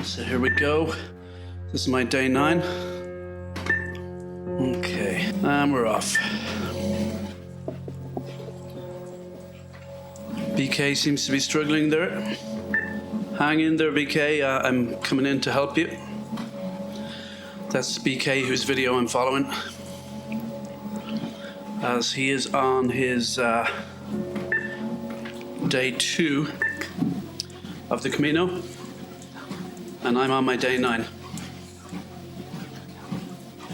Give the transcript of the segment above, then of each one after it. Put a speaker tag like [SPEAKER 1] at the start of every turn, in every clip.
[SPEAKER 1] So here we go. This is my day 9. Okay, and we're off. BK seems to be struggling there. Hang in there, BK. I'm coming in to help you. That's BK, whose video I'm following, as he is on his day 2 of the Camino, and I'm on my day 9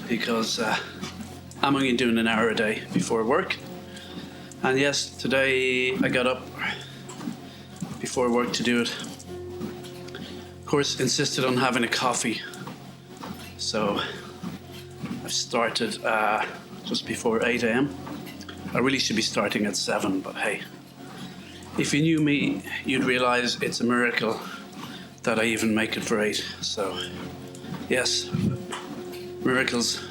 [SPEAKER 1] because I'm only doing an hour a day before work. And yes, today I got up before work to do it. Of course, insisted on having a coffee, so I've started just before 8 a.m. I really should be starting at 7, but hey, if you knew me, you'd realize it's a miracle that I even make it for 8. So, yes, miracles.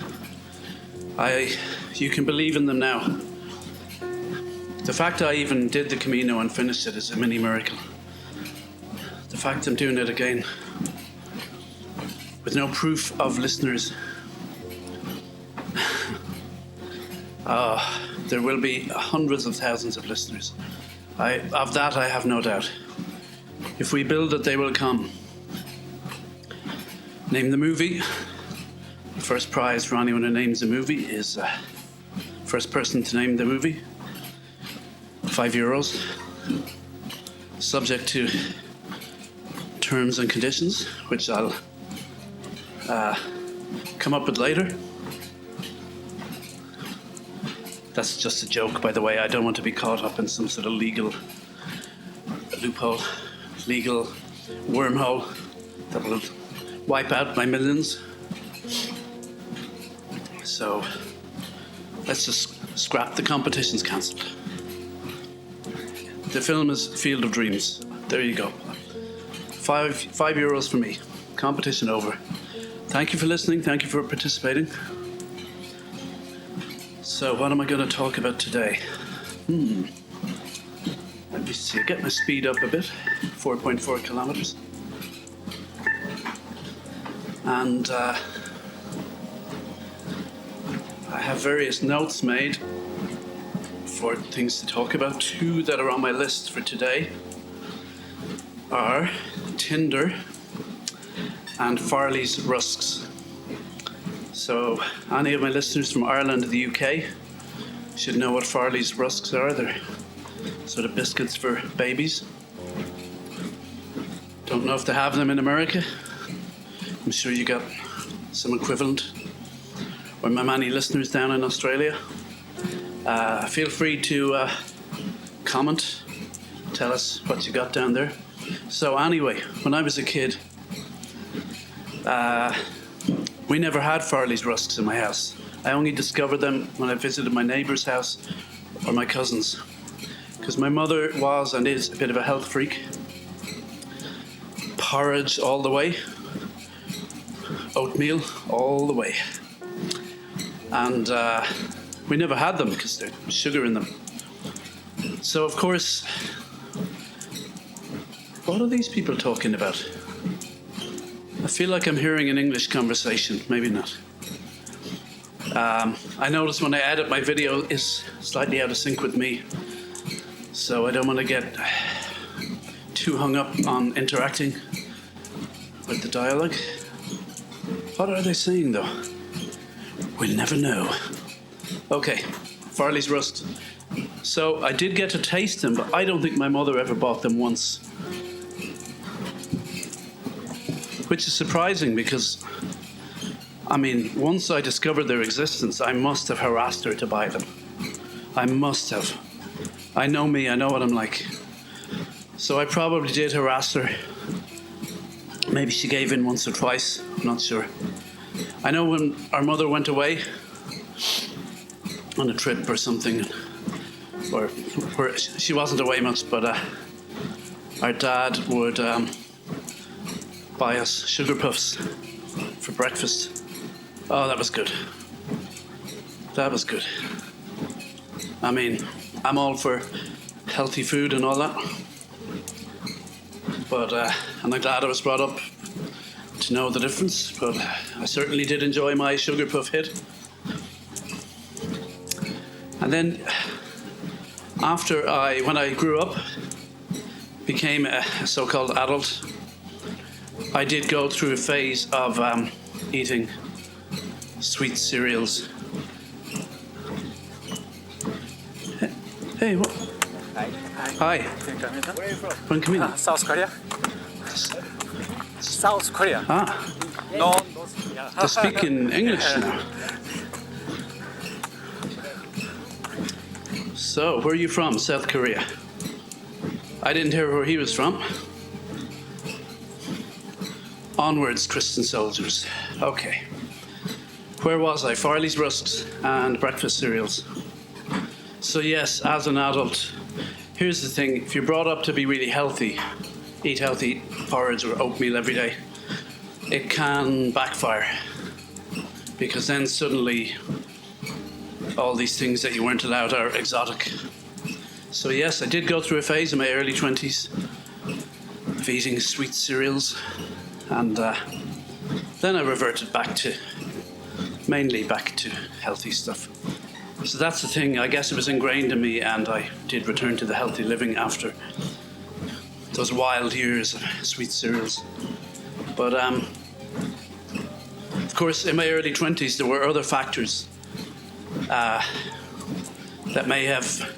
[SPEAKER 1] You can believe in them now. The fact I even did the Camino and finished it is a mini miracle. The fact I'm doing it again with no proof of listeners. There will be hundreds of thousands of listeners. Of that I have no doubt. If we build it, they will come. Name the movie. The first prize for anyone who names a movie is first person to name the movie. €5. Subject to terms and conditions, which I'll come up with later. That's just a joke, by the way. I don't want to be caught up in some sort of legal loophole, legal wormhole that will wipe out my millions. So let's just scrap the competition's cancelled. The film is Field of Dreams. There you go. €5 for me. Competition over. Thank you for listening. Thank you for participating. So what am I going to talk about today? Let me see. Get my speed up a bit. 4.4 kilometers. And I have various notes made for things to talk about. 2 that are on my list for today are Tinder and Farley's Rusks. So any of my listeners from Ireland or the UK should know what Farley's Rusks are. They're sort of biscuits for babies. Don't know if they have them in America. I'm sure you got some equivalent. Or my many listeners down in Australia. Feel free to comment, tell us what you got down there. So anyway, when I was a kid, we never had Farley's Rusks in my house. I only discovered them when I visited my neighbour's house or my cousin's, because my mother was and is a bit of a health freak. Porridge all the way, oatmeal all the way. And we never had them because there's sugar in them. So of course, what are these people talking about? I feel like I'm hearing an English conversation, maybe not. I notice when I edit my video is slightly out of sync with me, so I don't want to get too hung up on interacting with the dialogue. What are they saying though? We'll never know. Okay, Farley's Rusks. So I did get to taste them, but I don't think my mother ever bought them once. Which is surprising because, I mean, once I discovered their existence, I must have harassed her to buy them. I must have. I know me, I know what I'm like. So I probably did harass her. Maybe she gave in once or twice, I'm not sure. I know when our mother went away on a trip or something, or she wasn't away much, but our dad would buy us sugar puffs for breakfast. Oh, that was good. That was good. I mean, I'm all for healthy food and all that. But, and I'm glad I was brought up to know the difference, but I certainly did enjoy my sugar puff hit. And then when I grew up, became a so-called adult, I did go through a phase of eating sweet cereals. Hey, what? Hi.
[SPEAKER 2] Where are you from?
[SPEAKER 1] Buen Camino.
[SPEAKER 2] South Korea. South Korea. No. Yeah.
[SPEAKER 1] To speak in English now. So, where are you from? South Korea. I didn't hear where he was from. Onwards, Christian soldiers. Okay. Where was I? Farley's Rusks and breakfast cereals. So yes, as an adult, here's the thing. If you're brought up to be really healthy, eat healthy porridge or oatmeal every day, it can backfire. Because then suddenly all these things that you weren't allowed are exotic. So yes, I did go through a phase in my early 20s of eating sweet cereals, and then I reverted mainly back to healthy stuff. So that's the thing. I guess it was ingrained in me, and I did return to the healthy living after those wild years of sweet cereals. But of course, in my early 20s, there were other factors that may have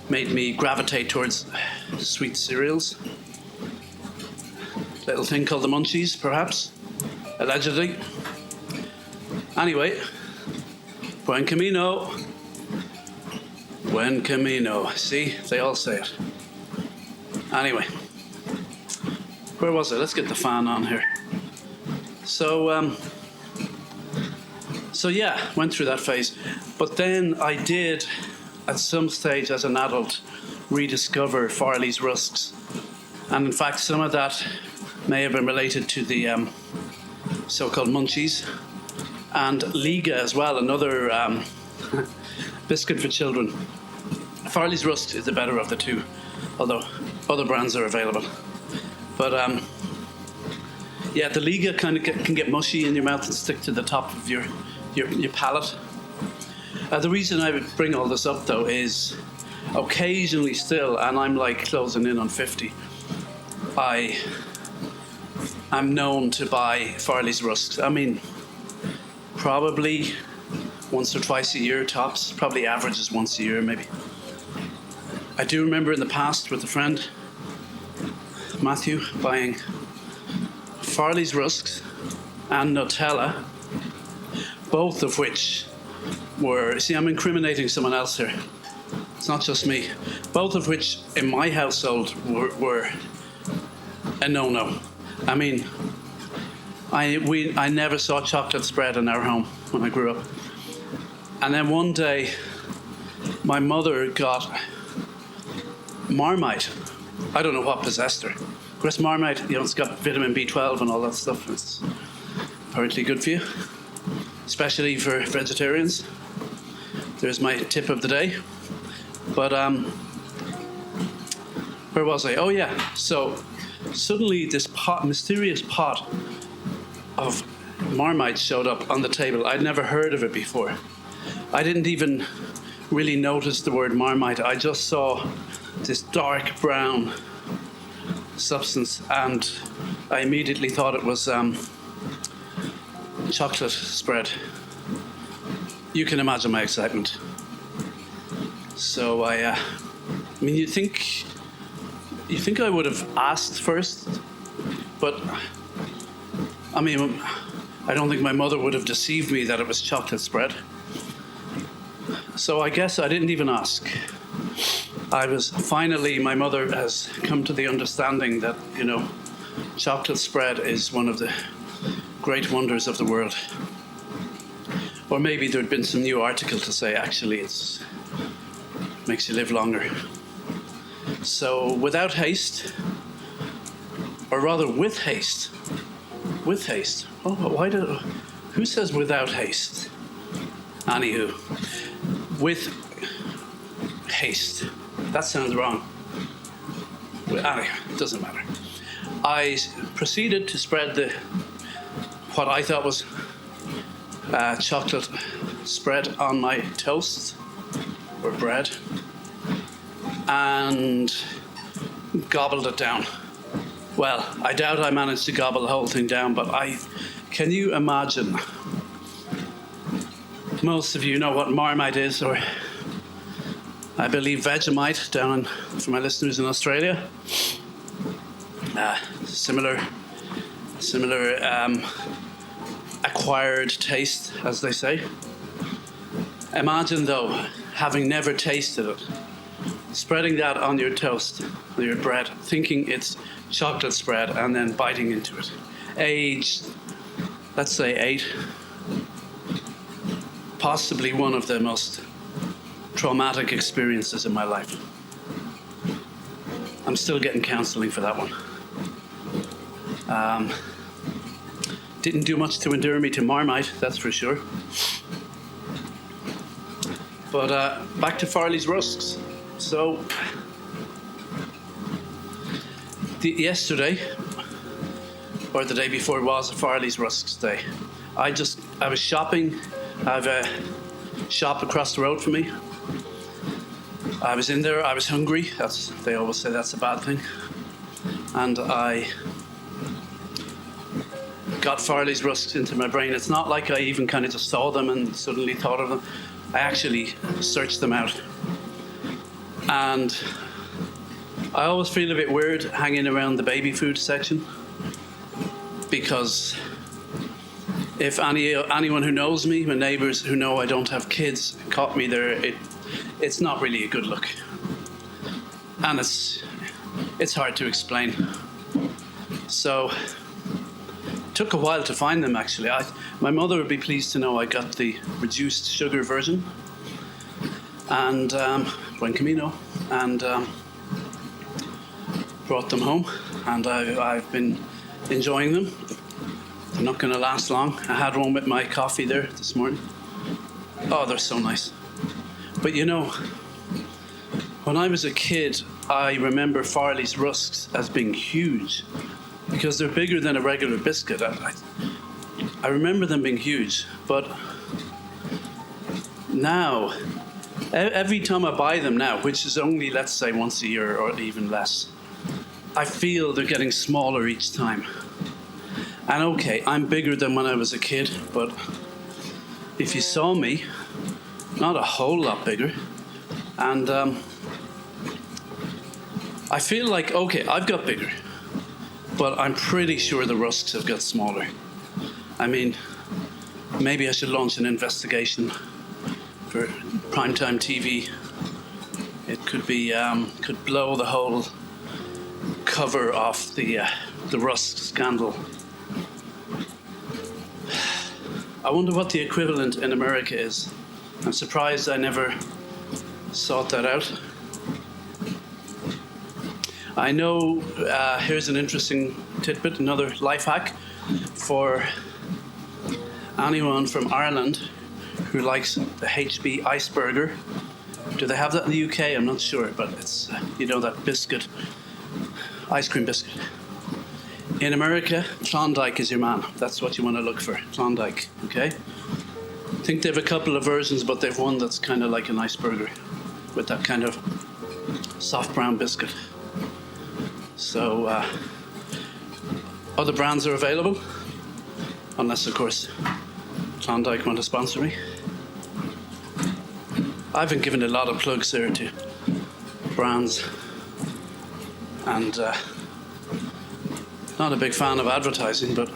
[SPEAKER 1] made me gravitate towards sweet cereals. Little thing called the munchies, perhaps, allegedly. Anyway, Buen Camino. Buen Camino. See, they all say it. Anyway, where was I? Let's get the fan on here. So yeah, went through that phase. But then I did, at some stage as an adult, rediscover Farley's Rusks. And in fact, some of that may have been related to the so-called munchies. And Liga as well, another biscuit for children. Farley's Rusks is the better of the two, although other brands are available. But yeah, the Liga kind of can get mushy in your mouth and stick to the top of your palate. The reason I would bring all this up, though, is occasionally still, and I'm like closing in on 50, I'm known to buy Farley's Rusks. I mean, probably once or twice a year tops. Probably averages once a year, maybe. I do remember in the past with a friend, Matthew, buying Farley's Rusks and Nutella, both of which were, see, I'm incriminating someone else here. It's not just me. Both of which in my household were a no-no. I mean, I never saw chocolate spread in our home when I grew up. And then one day, my mother got Marmite. I don't know what possessed her. Of course, Marmite, you know, it's got vitamin B12 and all that stuff. It's apparently good for you, especially for vegetarians. There's my tip of the day. But where was I? Oh yeah. So suddenly this mysterious pot of Marmite showed up on the table. I'd never heard of it before. I didn't even really notice the word Marmite. I just saw this dark brown substance, and I immediately thought it was chocolate spread. You can imagine my excitement. So I mean, you think I would have asked first, but I mean, I don't think my mother would have deceived me that it was chocolate spread. So I guess I didn't even ask. My mother has come to the understanding that, you know, chocolate spread is one of the great wonders of the world. Or maybe there'd been some new article to say, actually, it makes you live longer. So without haste, or rather with haste. Oh, who says without haste? Anywho, with haste. That sounds wrong. Anyway, it doesn't matter. I proceeded to spread the what I thought was chocolate spread on my toast or bread and gobbled it down. Well, I doubt I managed to gobble the whole thing down, but can you imagine? Most of you know what Marmite is, or I believe Vegemite for my listeners in Australia. Similar acquired taste, as they say. Imagine though, having never tasted it, spreading that on your toast, or your bread, thinking it's chocolate spread, and then biting into it. Age, let's say 8. Possibly one of the most traumatic experiences in my life. I'm still getting counselling for that one. Didn't do much to endear me to Marmite, that's for sure. But back to Farley's Rusks. So, yesterday, or the day before, was Farley's Rusks Day. I was shopping. I have a shop across the road from me. I was in there, I was hungry. They always say that's a bad thing. And I got Farley's Rusks into my brain. It's not like I even kind of just saw them and suddenly thought of them. I actually searched them out. And I always feel a bit weird hanging around the baby food section, because if anyone who knows me, my neighbours who know I don't have kids, caught me there, it's not really a good look. And it's hard to explain. So it took a while to find them, actually. My mother would be pleased to know I got the reduced sugar version, and Buen Camino, and brought them home, and I've been enjoying them. They're not going to last long. I had one with my coffee there this morning. Oh, they're so nice. But you know, when I was a kid, I remember Farley's Rusks as being huge, because they're bigger than a regular biscuit. I remember them being huge, but now, every time I buy them now, which is only, let's say, once a year or even less, I feel they're getting smaller each time. And okay, I'm bigger than when I was a kid, but if you saw me, not a whole lot bigger. And I feel like, okay, I've got bigger, but I'm pretty sure the Rusks have got smaller. I mean, maybe I should launch an investigation for primetime TV. It could be, could blow the whole cover off the Rusk scandal. I wonder what the equivalent in America is. I'm surprised I never sought that out. I know, here's an interesting tidbit, another life hack for anyone from Ireland who likes the HB iceberger. Do they have that in the UK? I'm not sure, but it's, you know, that biscuit, ice cream biscuit. In America, Klondike is your man. That's what you want to look for, Klondike, okay? I think they have a couple of versions, but they've one that's kind of like an iceberger with that kind of soft brown biscuit. So, other brands are available, unless, of course, Klondike want to sponsor me. I've been given a lot of plugs there to brands, and not a big fan of advertising, but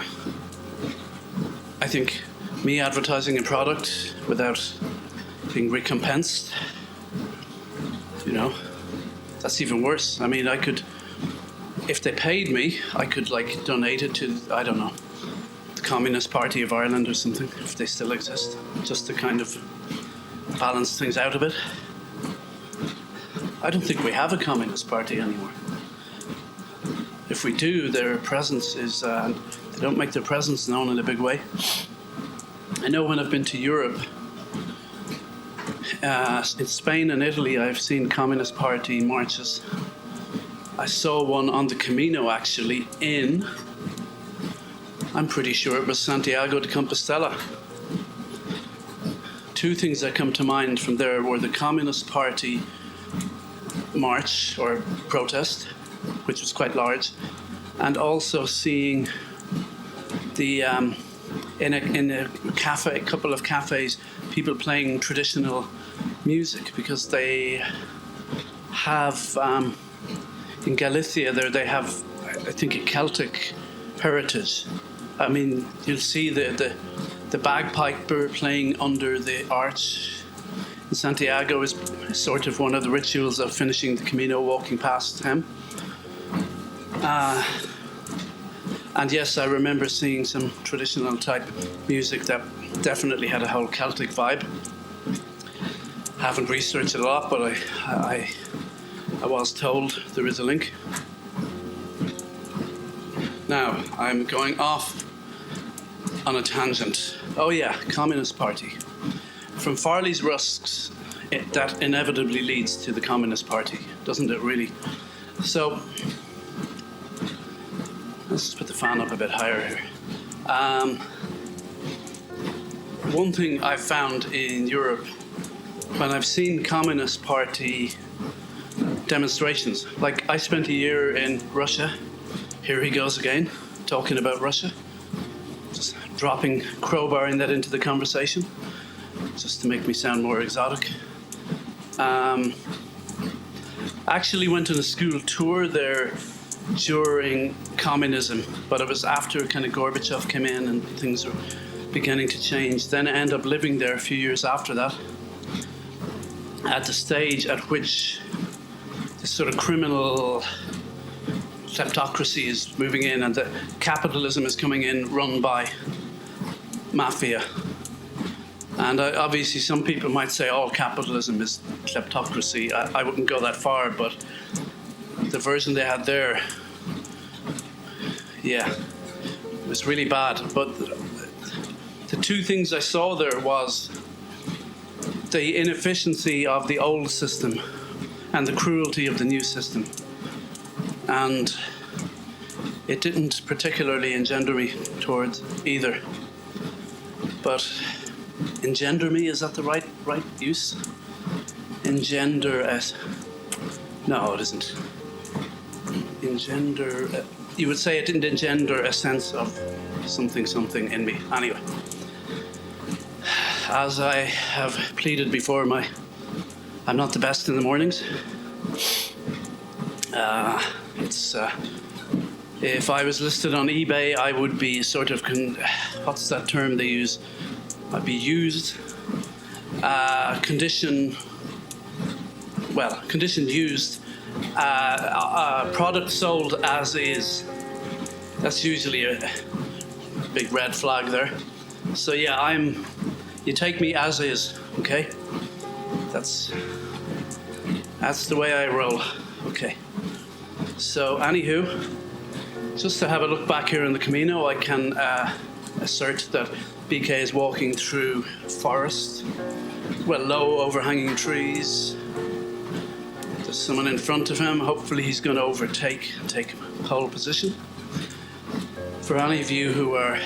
[SPEAKER 1] I think me advertising a product without being recompensed, you know, that's even worse. I mean, I could, if they paid me, I could like donate it to, I don't know, the Communist Party of Ireland or something, if they still exist, just to kind of balance things out a bit. I don't think we have a Communist Party anymore. If we do, their presence is, they don't make their presence known in a big way. I know when I've been to Europe, in Spain and Italy, I've seen Communist Party marches. I saw one on the Camino, actually, in I'm pretty sure it was Santiago de Compostela. Two things that come to mind from there were the Communist Party march or protest, which was quite large, and also seeing the in a cafe, a couple of cafes, people playing traditional music, because they have in Galicia there they have, I think, a Celtic heritage. I mean, you'll see the bagpiper playing under the arch in Santiago is sort of one of the rituals of finishing the Camino, walking past him. And yes, I remember seeing some traditional type music that definitely had a whole Celtic vibe. Haven't researched it a lot, but I was told there is a link. Now, I'm going off on a tangent. Oh yeah, Communist Party. From Farley's Rusks, that inevitably leads to the Communist Party, doesn't it really? So, let's just put the fan up a bit higher here. One thing I've found in Europe, when I've seen Communist Party demonstrations, like I spent a year in Russia. Here he goes again, talking about Russia. Just crowbarring that into the conversation, just to make me sound more exotic. Actually went on a school tour there during communism, but it was after kind of Gorbachev came in and things were beginning to change. Then I ended up living there a few years after that, at the stage at which this sort of criminal kleptocracy is moving in and the capitalism is coming in, run by mafia. And obviously some people might say all capitalism is kleptocracy. I wouldn't go that far, but the version they had there, yeah, it was really bad. But the two things I saw there was the inefficiency of the old system and the cruelty of the new system. And it didn't particularly engender me towards either. But engender me, is that the right use? Engender as... No, it isn't. Engender... you would say it didn't engender a sense of something in me. Anyway. As I have pleaded before, I'm not the best in the mornings. If I was listed on eBay, I would be sort of, what's that term they use? I'd be used, conditioned used, product sold as is. That's usually a big red flag there. So yeah, you take me as is, okay? That's the way I roll, okay. So, anywho, just to have a look back here in the Camino, I can assert that BK is walking through forest, low overhanging trees. There's someone in front of him. Hopefully he's going to overtake and take pole position. For any of you who are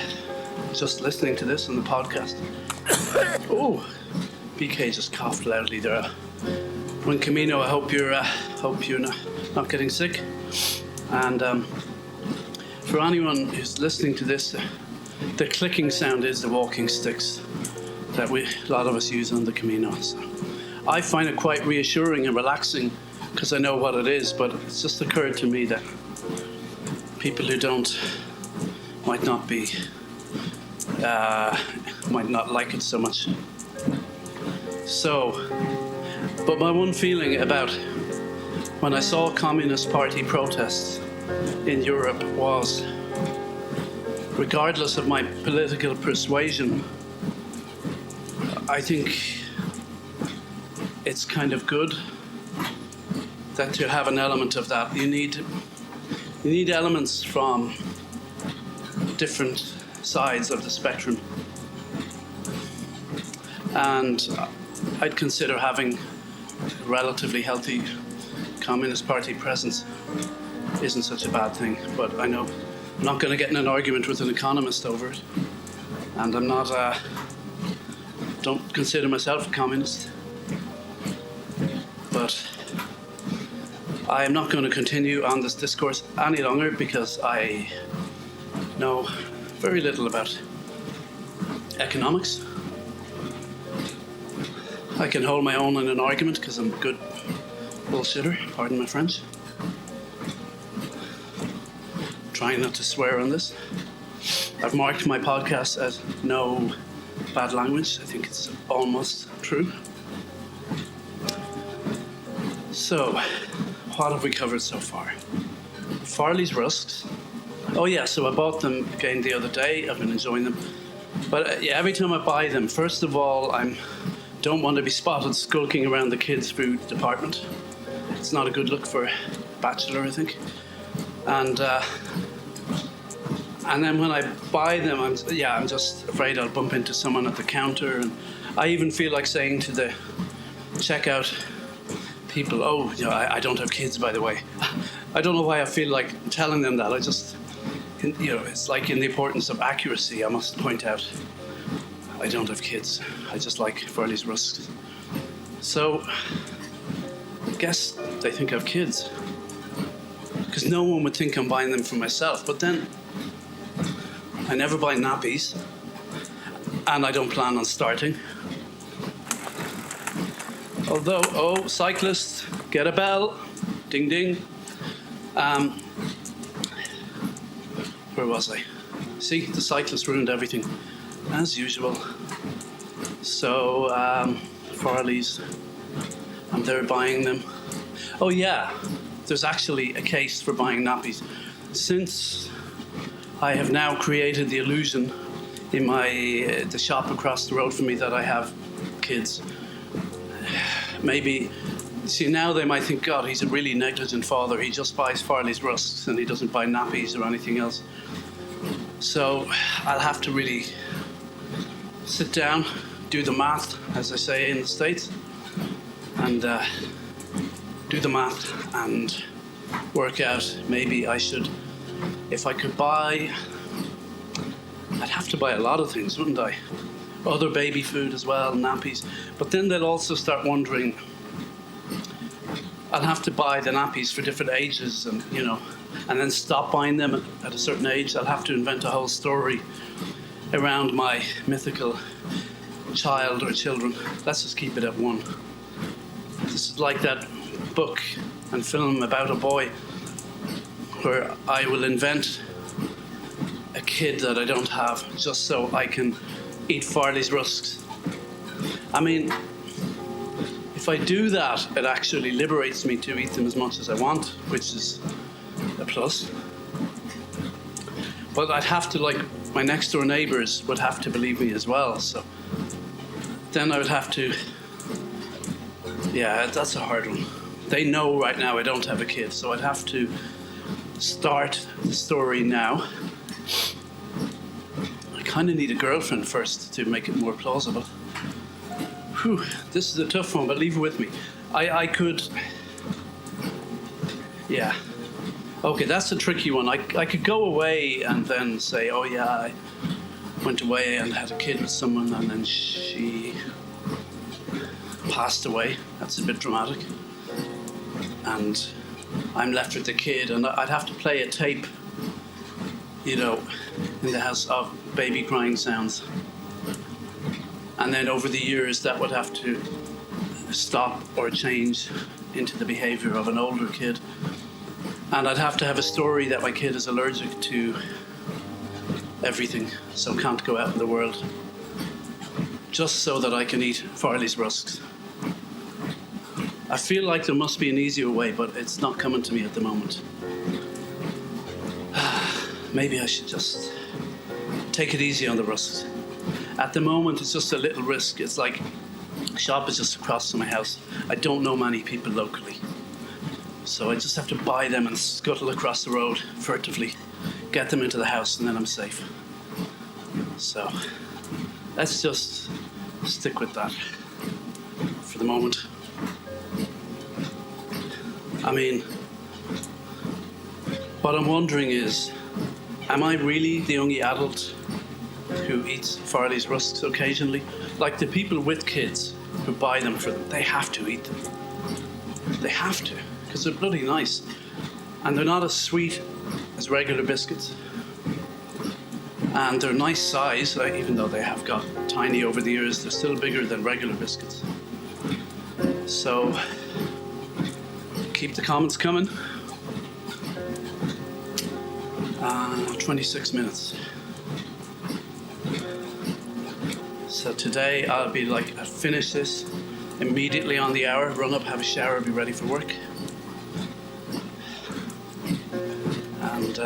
[SPEAKER 1] just listening to this on the podcast, oh, BK just coughed loudly there. Buen Camino, I hope you're not getting sick. And for anyone who's listening to this, the clicking sound is the walking sticks that a lot of us use on the Camino. So I find it quite reassuring and relaxing because I know what it is, but it's just occurred to me that people who don't might not like it so much. So, but my one feeling about when I saw Communist Party protests in Europe was, regardless of my political persuasion, I think it's kind of good that to have an element of that. You need elements from different sides of the spectrum. And I'd consider having a relatively healthy Communist Party presence isn't such a bad thing, but I know I'm not going to get in an argument with an economist over it. And I'm not, don't consider myself a communist. But I am not going to continue on this discourse any longer because I know very little about economics. I can hold my own in an argument because I'm a good bullshitter, pardon my French. Trying not to swear on this. I've marked my podcast as no bad language. I think it's almost true. So, what have we covered so far? Farley's Rusks. Oh yeah, so I bought them again the other day. I've been enjoying them. But yeah, every time I buy them, first of all, I don't want to be spotted skulking around the kids' food department. It's not a good look for a bachelor, I think. And then when I buy them, I'm just afraid I'll bump into someone at the counter. And I even feel like saying to the checkout people, oh, you know, I don't have kids, by the way. I don't know why I feel like telling them that. I just, you know, it's like in the importance of accuracy, I must point out I don't have kids. I just like Farley's Rusks. So, I guess they think I have kids. Because no one would think I'm buying them for myself. But then, I never buy nappies. And I don't plan on starting. Although, oh, cyclists, get a bell. Ding, ding. Where was I? See, the cyclist ruined everything, as usual. So, Farley's, and they're buying them. Oh yeah, there's actually a case for buying nappies. Since I have now created the illusion in the shop across the road from me that I have kids, maybe, see, now they might think, God, he's a really negligent father. He just buys Farley's Rusks and he doesn't buy nappies or anything else. So I'll have to really sit down, do the math, as I say in the States, and do the math and work out maybe I should, if I could buy, I'd have to buy a lot of things, wouldn't I? Other baby food as well, nappies. But then they'll also start wondering, I'll have to buy the nappies for different ages and, you know, and then stop buying them at a certain age. I'll have to invent a whole story around my mythical child or children. Let's just keep it at one. This is like that book and film about a boy where I will invent a kid that I don't have just so I can eat Farley's Rusks. I mean, if I do that, it actually liberates me to eat them as much as I want, which is a plus. But I'd have to, like, my next door neighbours would have to believe me as well, so then I would have to, yeah, that's a hard one. They know right now I don't have a kid, so I'd have to start the story now. I kind of need a girlfriend first to make it more plausible. Whew, this is a tough one, but leave it with me. I could, yeah. Okay, that's a tricky one. I could go away and then say, oh yeah, I went away and had a kid with someone and then she passed away. That's a bit dramatic. And I'm left with the kid and I'd have to play a tape, you know, in the house of baby crying sounds. And then over the years that would have to stop or change into the behavior of an older kid. And I'd have to have a story that my kid is allergic to everything, so can't go out in the world, just so that I can eat Farley's Rusks. I feel like there must be an easier way, but it's not coming to me at the moment. Maybe I should just take it easy on the Rusks. At the moment, it's just a little risk. It's like, shop is just across from my house. I don't know many people locally. So I just have to buy them and scuttle across the road furtively, get them into the house, and then I'm safe. So let's just stick with that for the moment. I mean, what I'm wondering is, am I really the only adult who eats Farley's Rusks occasionally? Like the people with kids who buy them for them, they have to eat them. They have to, because they're bloody nice. And they're not as sweet as regular biscuits. And they're nice size, like, even though they have got tiny over the years, they're still bigger than regular biscuits. So, keep the comments coming. 26 minutes. So today I'll be like, I'll finish this immediately on the hour, run up, have a shower, be ready for work. And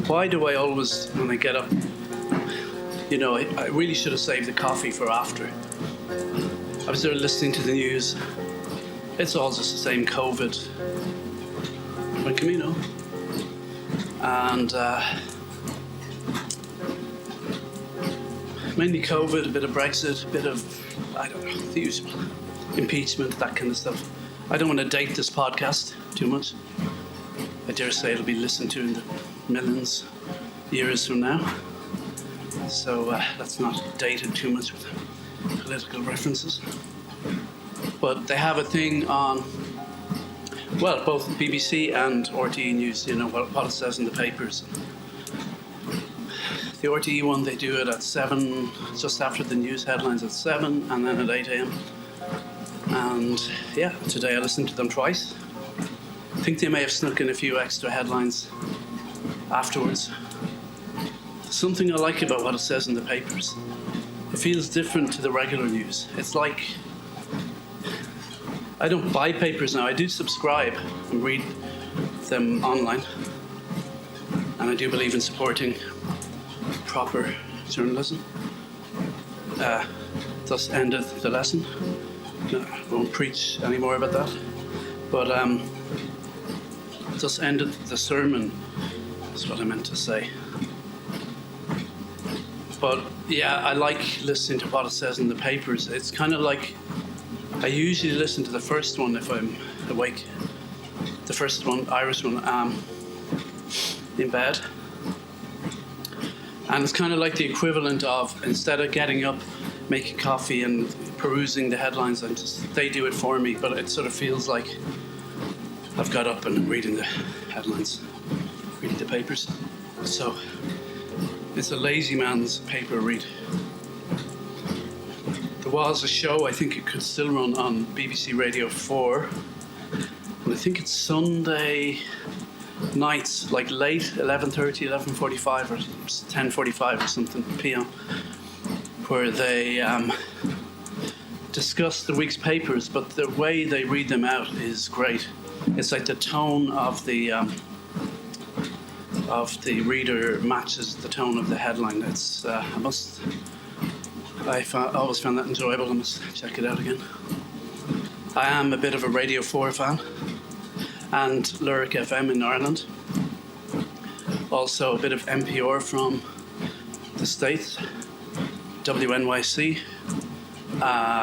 [SPEAKER 1] why do I always, when I get up, you know, I really should have saved the coffee for after. I was there listening to the news. It's all just the same COVID. Buen Camino. And mainly COVID, a bit of Brexit, a bit of, I don't know, the usual impeachment, that kind of stuff. I don't want to date this podcast too much. I dare say it'll be listened to in the millions years from now. So let's not date it too much with political references. But they have a thing on, well, both BBC and RTE News, you know, what it says in the papers. The RTE one, they do it at 7, just after the news headlines at 7, and then at 8 a.m. And yeah, today I listened to them twice. I think they may have snuck in a few extra headlines afterwards. Something I like about what it says in the papers. It feels different to the regular news. It's like, I don't buy papers now, I do subscribe and read them online. And I do believe in supporting proper journalism. Thus ended the lesson. No, I won't preach any more about that. But thus ended the sermon, is what I meant to say. But yeah, I like listening to what it says in the papers. It's kind of like, I usually listen to the first one if I'm awake. The first one, Irish one, in bed. And it's kind of like the equivalent of, instead of getting up, making coffee and perusing the headlines, they do it for me, but it sort of feels like I've got up and reading the headlines, reading the papers. So it's a lazy man's paper read. There was a show, I think it could still run on BBC Radio 4, and I think it's Sunday nights, like late 11:30, 11:45 or 10:45 or something p.m, where they discuss the week's papers, but the way they read them out is great. It's like the tone of the reader matches the tone of the headline. It's I always found that enjoyable. I must check it out again. I am a bit of a Radio 4 fan, and Lyric FM in Ireland. Also a bit of NPR from the States, WNYC,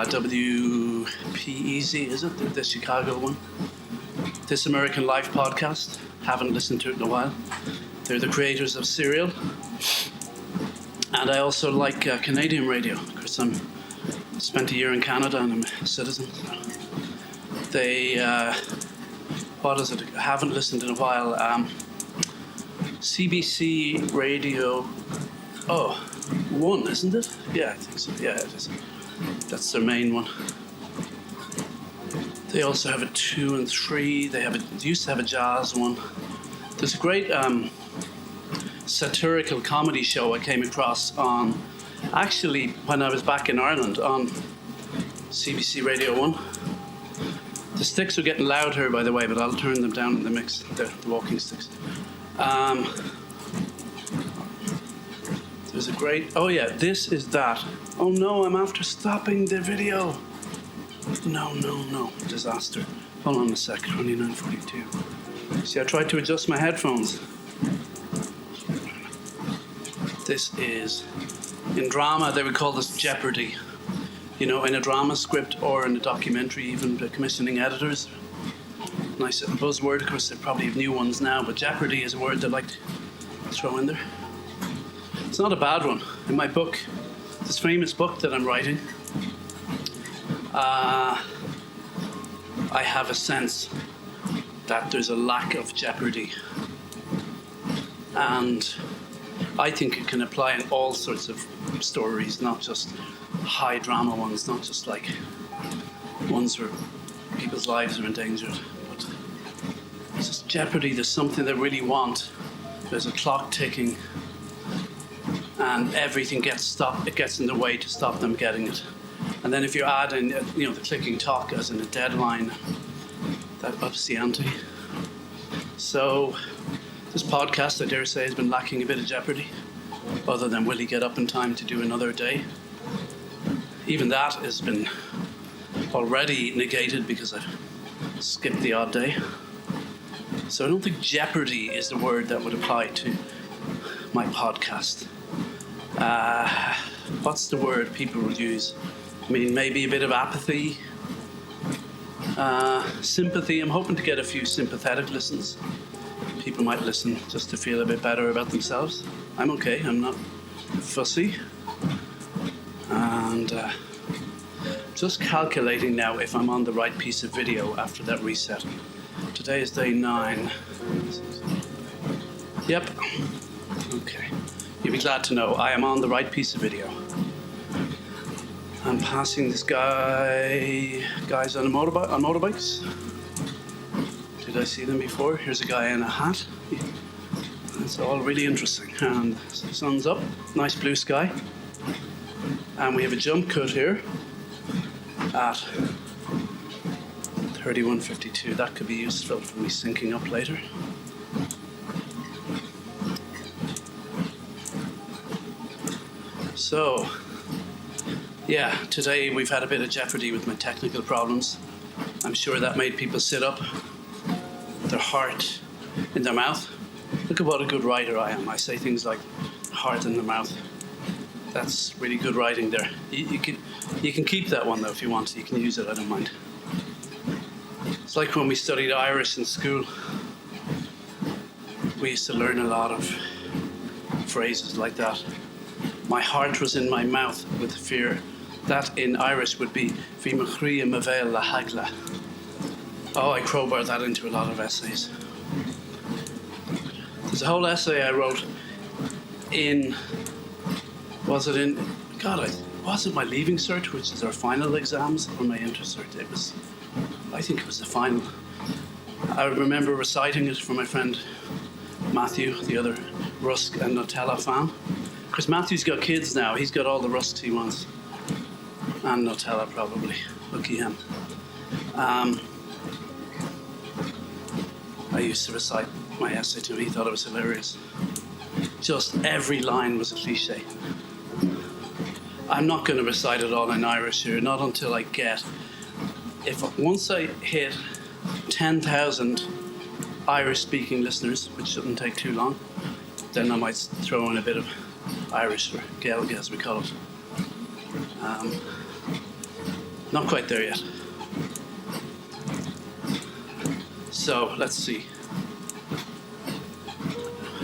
[SPEAKER 1] WPEZ, is it? The Chicago one. This American Life podcast, haven't listened to it in a while. They're the creators of Serial. And I also like Canadian radio, because I spent a year in Canada and I'm a citizen. They, what is it? I haven't listened in a while. CBC Radio, 1, isn't it? Yeah, I think so. Yeah, it is. That's their main one. They also have a 2 and 3. They used to have a jazz one. There's a great satirical comedy show I came across on, actually, when I was back in Ireland, on CBC Radio 1. The sticks are getting loud here, by the way, but I'll turn them down in the mix, the walking sticks. There's a great, oh yeah, this is that. Oh no, I'm after stopping the video. No, disaster. Hold on a sec, 29:42. See, I tried to adjust my headphones. This is, in drama, they would call this Jeopardy. You know, in a drama script or in a documentary, even the commissioning editors nice buzzword. Of course, they probably have new ones now, but jeopardy is a word they like to throw in there. It's not a bad one. In my book, this famous book that I'm writing, I have a sense that there's a lack of jeopardy. And I think it can apply in all sorts of stories, not just high drama ones, not just like ones where people's lives are endangered. But it's just jeopardy. There's something they really want. There's a clock ticking, and everything gets stopped. It gets in the way to stop them getting it. And then if you add in, the clicking talk as in a deadline, that ups the ante. So this podcast, I dare say, has been lacking a bit of jeopardy, other than will he get up in time to do another day? Even that has been already negated because I've skipped the odd day. So I don't think jeopardy is the word that would apply to my podcast. What's the word people would use? I mean, maybe a bit of apathy, sympathy. I'm hoping to get a few sympathetic listens. People might listen just to feel a bit better about themselves. I'm okay, I'm not fussy. And just calculating now if I'm on the right piece of video after that reset. Today is day 9. Yep. Okay. You'll be glad to know I am on the right piece of video. I'm passing this guys on motorbikes. Did I see them before? Here's a guy in a hat. It's all really interesting. And the sun's up, nice blue sky. And we have a jump cut here at 31:52. That could be useful for me syncing up later. So, yeah, today we've had a bit of jeopardy with my technical problems. I'm sure that made people sit up, their heart in their mouth. Look at what a good writer I am. I say things like heart in the mouth. That's really good writing there. You can keep that one though if you want. You can use it, I don't mind. It's like when we studied Irish in school. We used to learn a lot of phrases like that. My heart was in my mouth with fear. That in Irish would be Fi Machria Mavel La Hagla. Oh, I crowbar that into a lot of essays. There's a whole essay I wrote was it my leaving cert, which is our final exams, or my inter-cert? I think it was the final. I remember reciting it for my friend Matthew, the other Rusks and Nutella fan. Because Matthew's got kids now, he's got all the Rusks he wants. And Nutella, probably. Lucky him. I used to recite my essay to him, he thought it was hilarious. Just every line was a cliche. I'm not going to recite it all in Irish here, not until I get... Once I hit 10,000 Irish-speaking listeners, which shouldn't take too long, then I might throw in a bit of Irish, or Gaelic as we call it. Not quite there yet. So, let's see.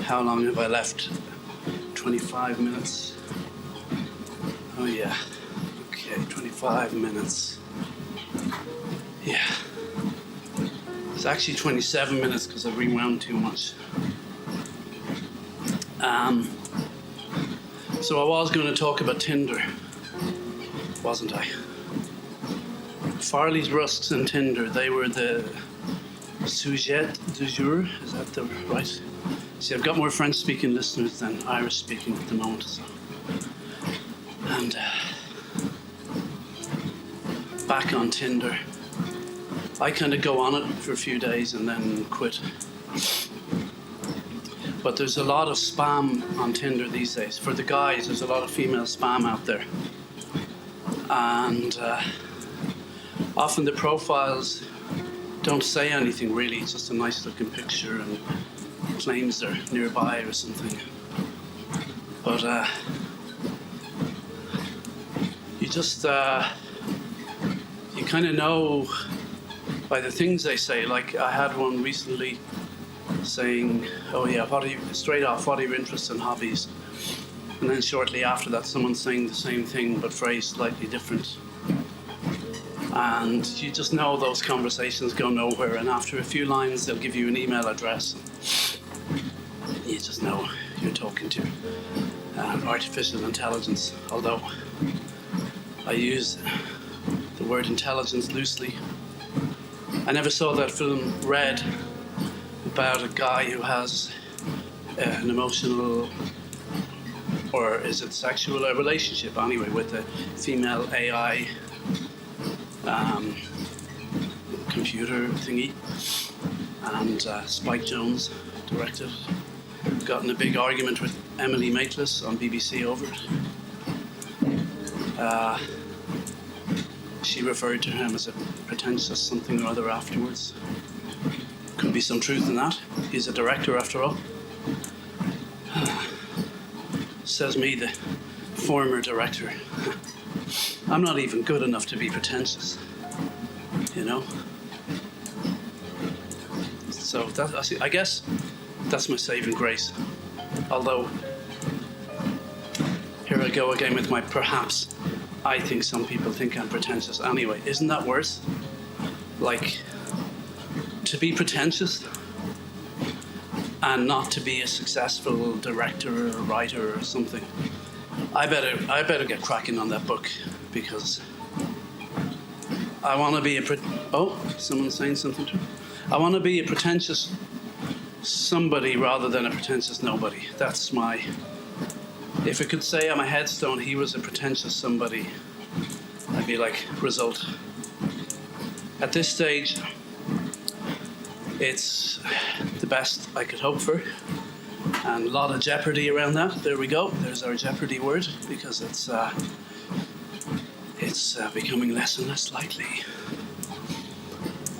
[SPEAKER 1] How long have I left? 25 minutes. Oh yeah. Okay, 25 minutes. Yeah. It's actually 27 minutes because I rewound too much. So I was going to talk about Tinder, wasn't I? Farley's, Rusks and Tinder, they were the sujet du jour. Is that the right? See, I've got more French-speaking listeners than Irish-speaking at the moment. So. And back on Tinder. I kind of go on it for a few days and then quit. But there's a lot of spam on Tinder these days. For the guys, there's a lot of female spam out there. And often the profiles don't say anything really. It's just a nice looking picture and claims they're nearby or something. But you just, you kind of know by the things they say. Like I had one recently saying, "Oh yeah, what are your interests and hobbies?" And then shortly after that, someone saying the same thing but phrased slightly different. And you just know those conversations go nowhere. And after a few lines, they'll give you an email address. You just know you're talking to artificial intelligence. Although I use the word intelligence loosely. I never saw that film Red about a guy who has an emotional, or is it sexual, a relationship anyway, with a female AI computer thingy. And Spike Jonze directed. Got in a big argument with Emily Maitlis on BBC over it. She referred to him as a pretentious something or other afterwards. Could be some truth in that. He's a director after all. Says me, the former director. I'm not even good enough to be pretentious, you know? So I guess that's my saving grace. Although, here I go again with my perhaps. I think some people think I'm pretentious anyway. Isn't that worse? Like, to be pretentious and not to be a successful director or writer or something. I better get cracking on that book, because I want to be someone's saying something to me. I want to be a pretentious somebody rather than a pretentious nobody. That's my... If I could say on my headstone he was a pretentious somebody, I'd be like, result. At this stage, it's the best I could hope for. And a lot of jeopardy around that. There we go. There's our jeopardy word, because it's becoming less and less likely.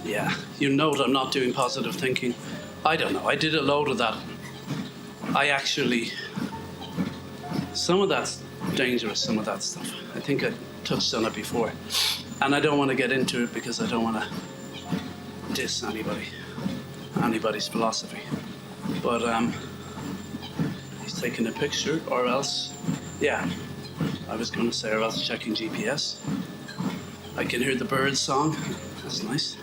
[SPEAKER 1] Yeah, you note I'm not doing positive thinking. I don't know. I did a load of that. Some of that's dangerous, some of that stuff. I think I touched on it before. And I don't want to get into it because I don't want to diss anybody's philosophy. But he's taking a picture, or else, yeah, I was going to say, or else checking GPS. I can hear the birds song. That's nice.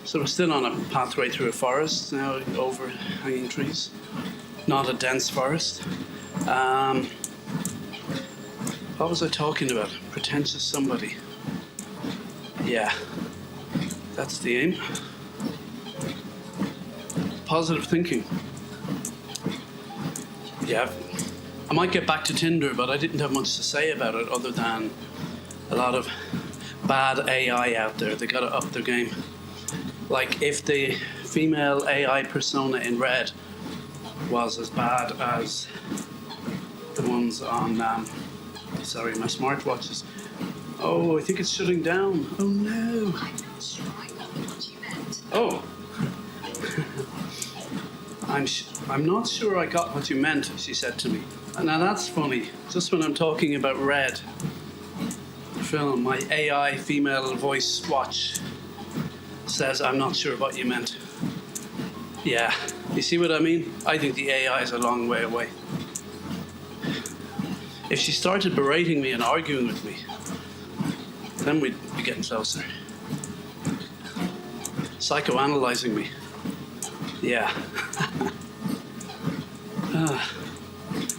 [SPEAKER 1] So we're still on a pathway through a forest now, overhanging trees. Not a dense forest. What was I talking about? Pretentious somebody. Yeah, that's the aim. Positive thinking. Yeah, I might get back to Tinder, but I didn't have much to say about it other than a lot of bad AI out there. They gotta up their game. Like, if the female AI persona in Red was as bad as the ones on, my smartwatches. Oh, I think it's shutting down. Oh no. Oh. I'm not sure I got what you meant, she said to me. Now that's funny. Just when I'm talking about Red, the film, my AI female voice watch says I'm not sure what you meant. Yeah, you see what I mean? I think the AI is a long way away. If she started berating me and arguing with me, then we'd be getting closer. Psychoanalyzing me. Yeah.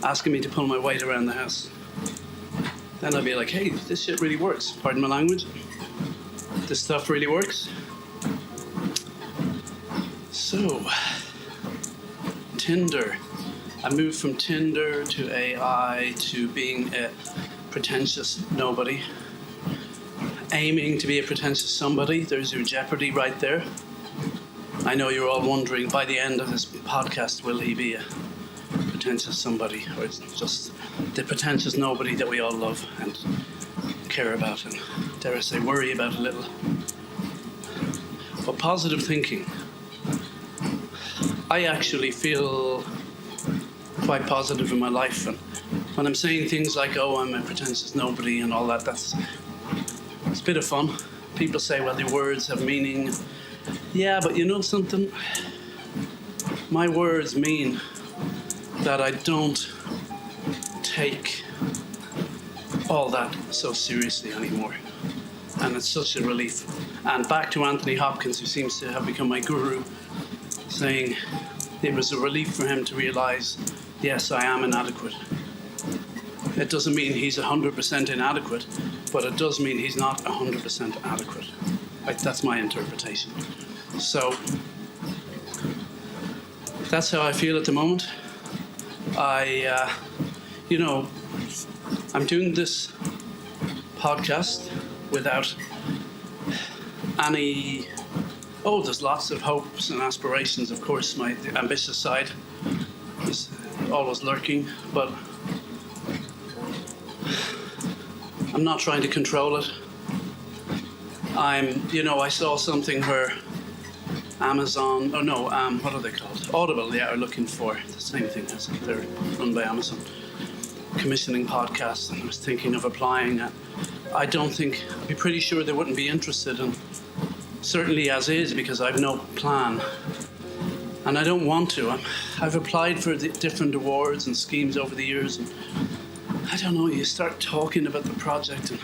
[SPEAKER 1] Asking me to pull my weight around the house. Then I'd be like, hey, this shit really works. Pardon my language. This stuff really works. So, Tinder. I moved from Tinder to AI to being a pretentious nobody. Aiming to be a pretentious somebody. There's your jeopardy right there. I know you're all wondering, by the end of this podcast, will he be a pretentious somebody, or it's just the pretentious nobody that we all love and care about and, dare I say, worry about a little. But positive thinking. I actually feel quite positive in my life, and when I'm saying things like, oh, I'm a pretentious nobody and all that, it's a bit of fun. people say, well, the words have meaning. Yeah, but you know something? My words mean that I don't take all that so seriously anymore. And it's such a relief. And back to Anthony Hopkins, who seems to have become my guru, saying it was a relief for him to realize, yes, I am inadequate. It doesn't mean he's 100% inadequate, but it does mean he's not 100% adequate. That's my interpretation. So that's how I feel at the moment. I'm doing this podcast without any... Oh, there's lots of hopes and aspirations, of course. My ambitious side is always lurking, but I'm not trying to control it. I saw something where Amazon, what are they called? Audible, are looking for the same thing as they're run by Amazon, commissioning podcasts, and I was thinking of applying. I'd be pretty sure they wouldn't be interested in, certainly as is, because I've no plan. And I don't want to. I've applied for the different awards and schemes over the years, and I don't know, you start talking about the project, and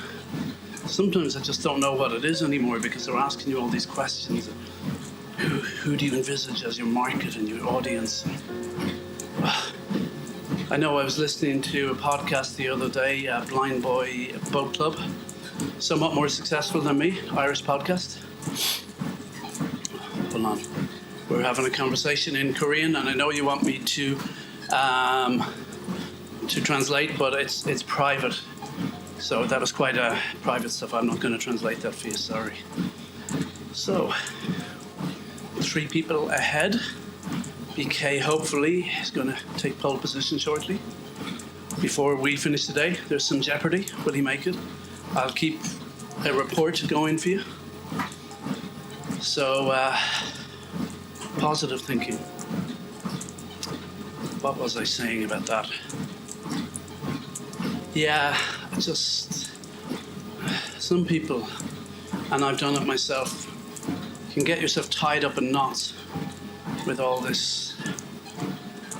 [SPEAKER 1] sometimes I just don't know what it is anymore, because they're asking you all these questions. Who do you envisage as your market and your audience? I know I was listening to a podcast the other day, Blind Boy Boat Club, somewhat more successful than me, Irish podcast. Hold on. We're having a conversation in Korean, and I know you want me to translate, but it's private. So that was quite a private stuff. I'm not going to translate that for you, sorry. So, 3 people ahead. BK hopefully is going to take pole position shortly. Before we finish today, there's some jeopardy. Will he make it? I'll keep a report going for you. So, positive thinking. What was I saying about that? Yeah, just some people, and I've done it myself, can get yourself tied up in knots with all this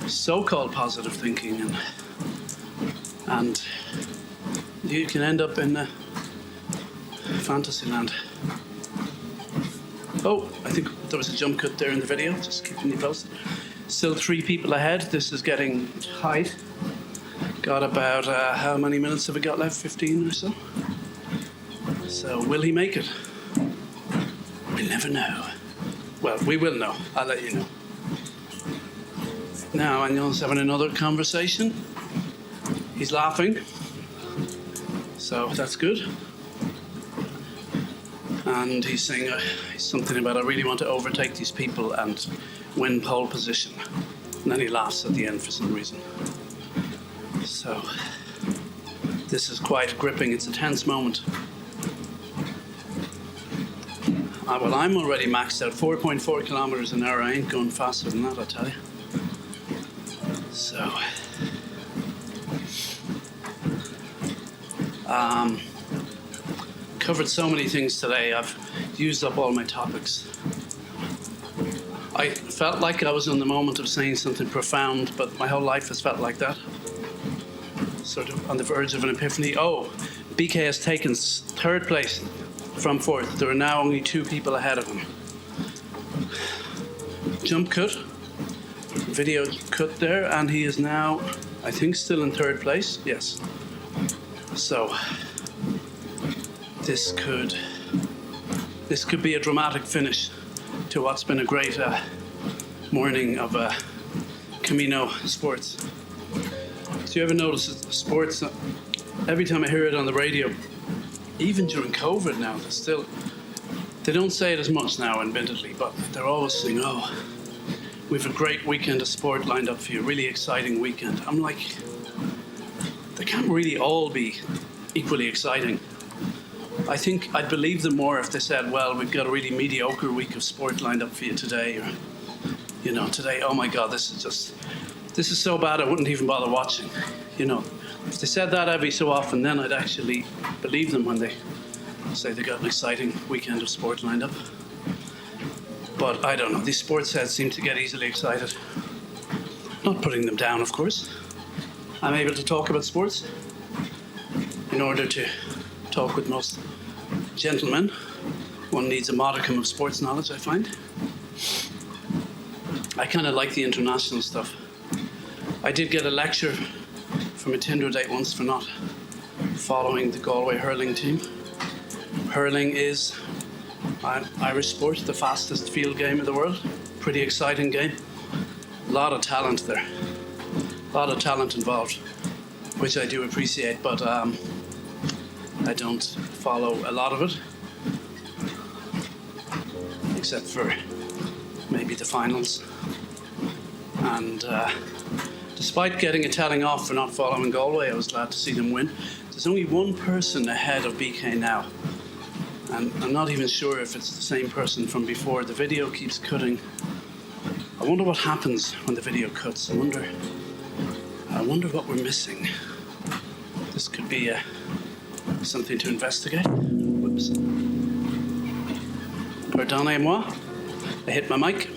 [SPEAKER 1] so-called positive thinking, and you can end up in fantasy land. Oh, I think there was a jump cut there in the video, just keeping you posted. Still 3 people ahead. This is getting tight. Got about, how many minutes have we got left? 15 or so? So, will he make it? We'll never know. Well, we will know. I'll let you know. Now, Anil's having another conversation. He's laughing. So, that's good. And he's saying something about, I really want to overtake these people and win pole position. And then he laughs at the end for some reason. So, this is quite gripping. It's a tense moment. Well, I'm already maxed out. 4.4 kilometers an hour. I ain't going faster than that, I tell you. So, covered so many things today. I've used up all my topics. I felt like I was in the moment of saying something profound, but my whole life has felt like that. Sort of on the verge of an epiphany. Oh, BK has taken 3rd place from 4th. There are now only 2 people ahead of him. Jump cut. Video cut there, and he is now, I think, still in 3rd place. Yes. So, this could be a dramatic finish to what's been a great morning of Camino sports. Do you ever notice that sports, every time I hear it on the radio, even during COVID now, they don't say it as much now, admittedly, but they're always saying, oh, we've a great weekend of sport lined up for you, really exciting weekend. I'm like, they can't really all be equally exciting. I think I'd believe them more if they said, well, we've got a really mediocre week of sport lined up for you today, or, today, oh my God, this is so bad I wouldn't even bother watching. If they said that every so often, then I'd actually believe them when they say they got an exciting weekend of sport lined up. But I don't know, these sports heads seem to get easily excited. Not putting them down, of course. I'm able to talk about sports. In order to talk with most gentlemen, one needs a modicum of sports knowledge, I find. I kind of like the international stuff. I did get a lecture from a Tinder date once for not following the Galway hurling team. Hurling is an Irish sport, the fastest field game in the world. Pretty exciting game. A lot of talent there. A lot of talent involved, which I do appreciate, but I don't follow a lot of it, except for maybe the finals. And despite getting a telling off for not following Galway, I was glad to see them win. There's only one person ahead of BK now, and I'm not even sure if it's the same person from before. The video keeps cutting. I wonder what happens when the video cuts. I wonder what we're missing. This could be something to investigate. Whoops. Pardonnez-moi. I hit my mic.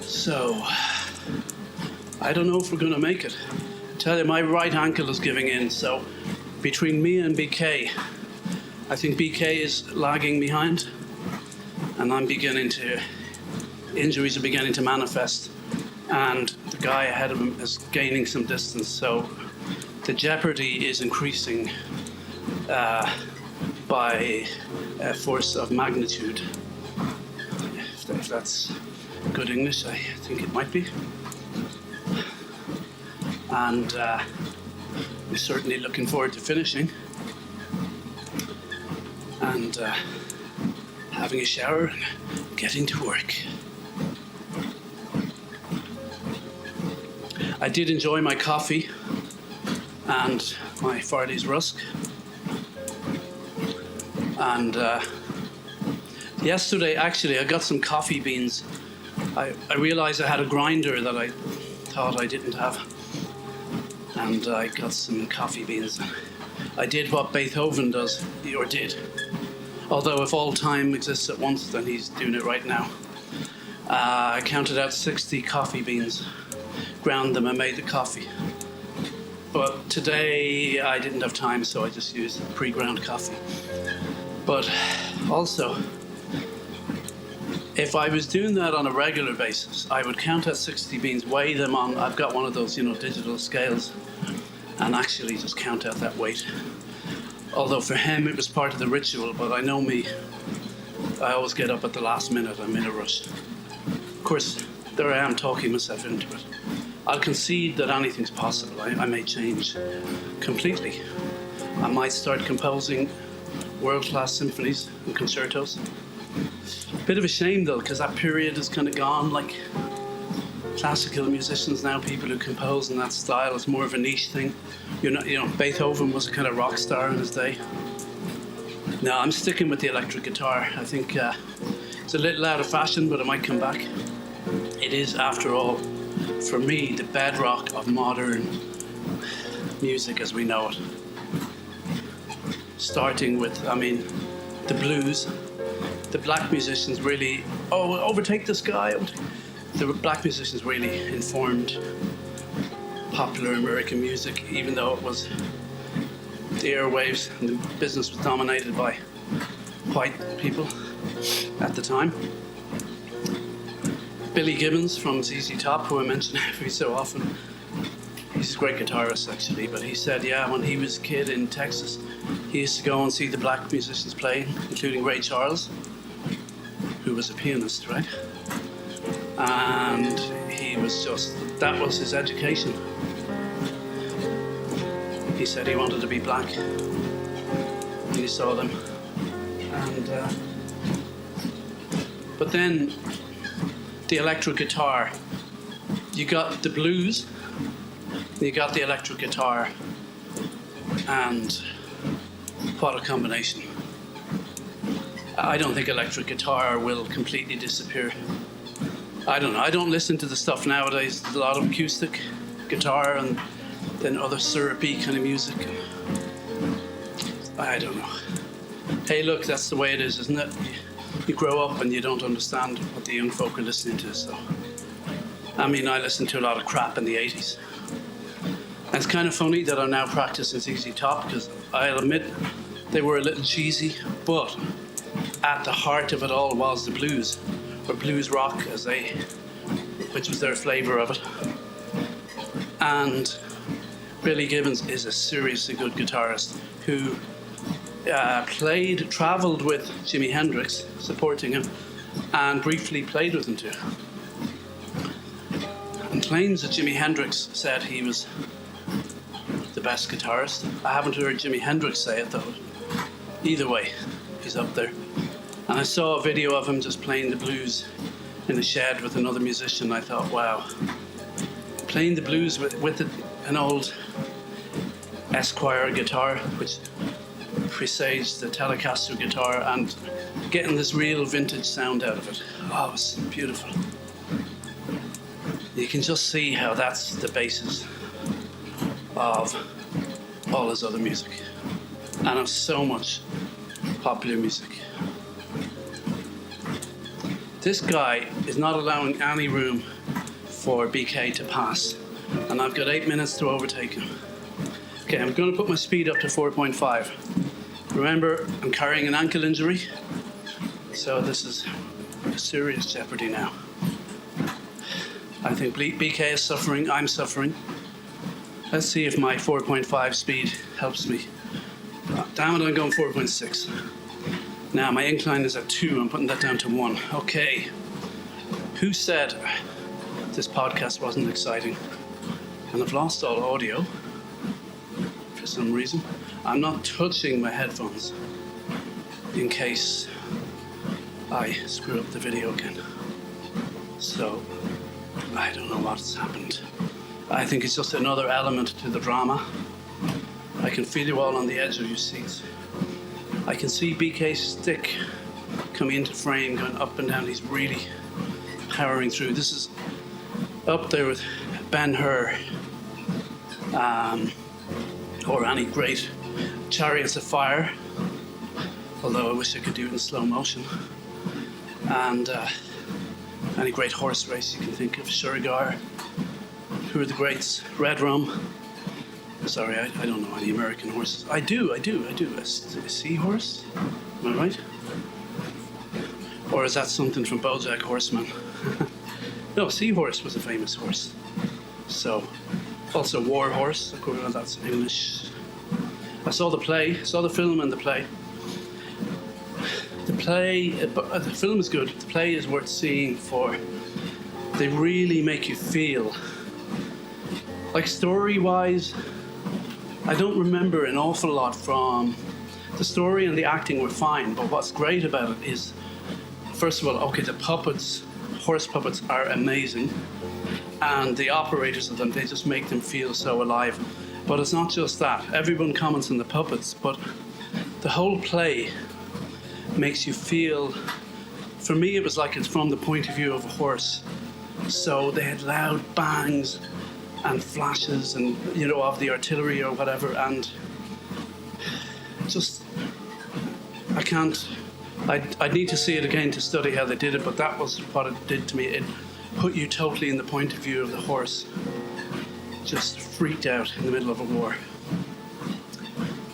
[SPEAKER 1] So, I don't know if we're going to make it. I tell you, my right ankle is giving in, so between me and BK, I think BK is lagging behind, and injuries are beginning to manifest, and the guy ahead of him is gaining some distance, so the jeopardy is increasing by a force of magnitude. If that's good English, I think it might be. And we're certainly looking forward to finishing and having a shower and getting to work. I did enjoy my coffee and my Farley's Rusk. And yesterday, actually, I got some coffee beans. I realized I had a grinder that I thought I didn't have. And I got some coffee beans. I did what Beethoven does, or did. Although if all time exists at once, then he's doing it right now. I counted out 60 coffee beans, ground them and made the coffee. But today I didn't have time, so I just used pre-ground coffee. But also, if I was doing that on a regular basis, I would count out 60 beans, weigh them on, I've got one of those, digital scales, and actually just count out that weight. Although for him it was part of the ritual, but I know me, I always get up at the last minute, I'm in a rush. Of course, there I am talking myself into it. I'll concede that anything's possible. I may change completely. I might start composing world-class symphonies and concertos. Bit of a shame though, because that period is kind of gone. Like classical musicians now, people who compose in that style, it's more of a niche thing. Beethoven was a kind of rock star in his day. No, I'm sticking with the electric guitar. I think it's a little out of fashion, but it might come back. It is, after all, for me, the bedrock of modern music as we know it. Starting with, the blues. The black musicians really, overtake this guy. The black musicians really informed popular American music, even though it was the airwaves and the business was dominated by white people at the time. Billy Gibbons from ZZ Top, who I mention every so often, he's a great guitarist actually, but he said, when he was a kid in Texas, he used to go and see the black musicians play, including Ray Charles, who was a pianist, right? And that was his education. He said he wanted to be black when he saw them. And but then the electric guitar, you got the blues, you got the electric guitar, and what a combination. I don't think electric guitar will completely disappear. I don't know. I don't listen to the stuff nowadays. There's a lot of acoustic guitar and then other syrupy kind of music. I don't know. Hey, look, that's the way it is, isn't it? You grow up and you don't understand what the young folk are listening to. So, I mean, I listened to a lot of crap in the 80s. And it's kind of funny that I'm now practicing ZZ Top, because I'll admit they were a little cheesy, but at the heart of it all was the blues, or blues rock, which was their flavour of it. And Billy Gibbons is a seriously good guitarist who travelled with Jimi Hendrix, supporting him, and briefly played with him too. And claims that Jimi Hendrix said he was the best guitarist. I haven't heard Jimi Hendrix say it though. Either way, he's up there. And I saw a video of him just playing the blues in a shed with another musician. I thought, wow, playing the blues with an old Esquire guitar, which presaged the Telecaster guitar, and getting this real vintage sound out of it. Oh, it was beautiful. You can just see how that's the basis of all his other music, and of so much popular music. This guy is not allowing any room for BK to pass, and I've got 8 minutes to overtake him. Okay, I'm going to put my speed up to 4.5. Remember, I'm carrying an ankle injury, so this is a serious jeopardy now. I think BK is suffering, I'm suffering. Let's see if my 4.5 speed helps me. Damn it, I'm going 4.6. Now, my incline is at 2, I'm putting that down to 1. Okay. Who said this podcast wasn't exciting? And I've lost all audio for some reason. I'm not touching my headphones in case I screw up the video again. So, I don't know what's happened. I think it's just another element to the drama. I can feel you all on the edge of your seats. I can see BK's stick coming into frame, going up and down. He's really powering through. This is up there with Ben-Hur, or any great Chariots of Fire, although I wish I could do it in slow motion, and any great horse race you can think of. Sugar, who are the greats? Red Rum. Sorry, I don't know any American horses. I do. A seahorse? Am I right? Or is that something from BoJack Horseman? No, Seahorse was a famous horse. So, also War Horse, of course, that's English. I saw the film and the play. The film is good. The play is worth seeing they really make you feel. Like story-wise, I don't remember an awful lot from the story, and the acting were fine, but what's great about it is, first of all, okay, the puppets, horse puppets are amazing, and the operators of them, they just make them feel so alive. But it's not just that. Everyone comments on the puppets, but the whole play makes you feel, for me it was like it's from the point of view of a horse. So they had loud bangs and flashes and, of the artillery or whatever, and just, I'd need to see it again to study how they did it, but that was what it did to me. It put you totally in the point of view of the horse, just freaked out in the middle of a war.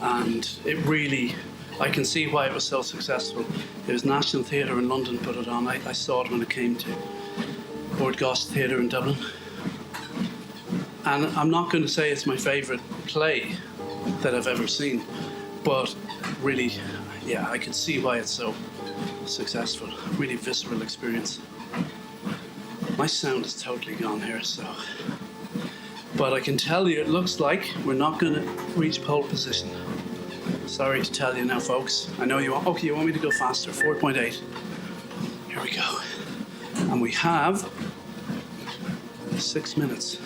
[SPEAKER 1] And it really, I can see why it was so successful. It was National Theatre in London put it on. I saw it when it came to Bord Gáis Theatre in Dublin. And I'm not going to say it's my favourite play that I've ever seen, but really, yeah, I can see why it's so successful. Really visceral experience. My sound is totally gone here, so. But I can tell you, it looks like we're not going to reach pole position. Sorry to tell you now, folks. I know you want me to go faster, 4.8. Here we go. And we have 6 minutes.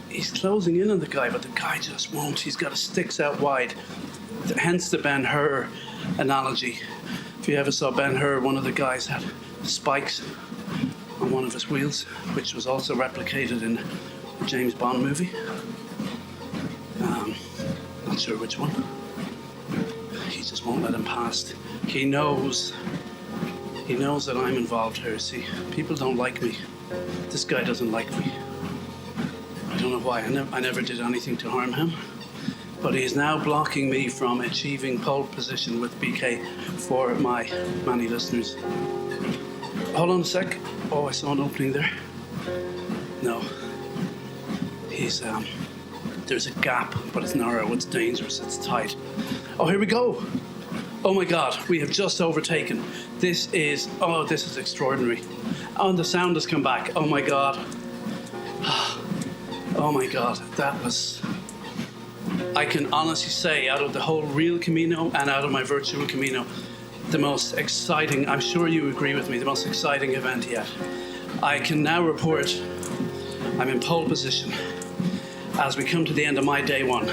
[SPEAKER 1] He's closing in on the guy, but the guy just won't. He's got his sticks out wide. Hence the Ben-Hur analogy. If you ever saw Ben-Hur, one of the guys had spikes on one of his wheels, which was also replicated in a James Bond movie. Not sure which one. he just won't let him past. He knows that I'm involved here. See, people don't like me. This guy doesn't like me. I don't know why. I never did anything to harm him. But he's now blocking me from achieving pole position with BK for my many listeners. Hold on a sec. Oh, I saw an opening there. No. He's, there's a gap, but it's narrow, it's dangerous, it's tight. Oh, here we go. Oh my God, we have just overtaken. This is extraordinary. Oh, and the sound has come back. Oh my God. Oh my God, that was, I can honestly say, out of the whole real Camino and out of my virtual Camino, the most exciting, I'm sure you agree with me, the most exciting event yet. I can now report I'm in pole position as we come to the end of my day one.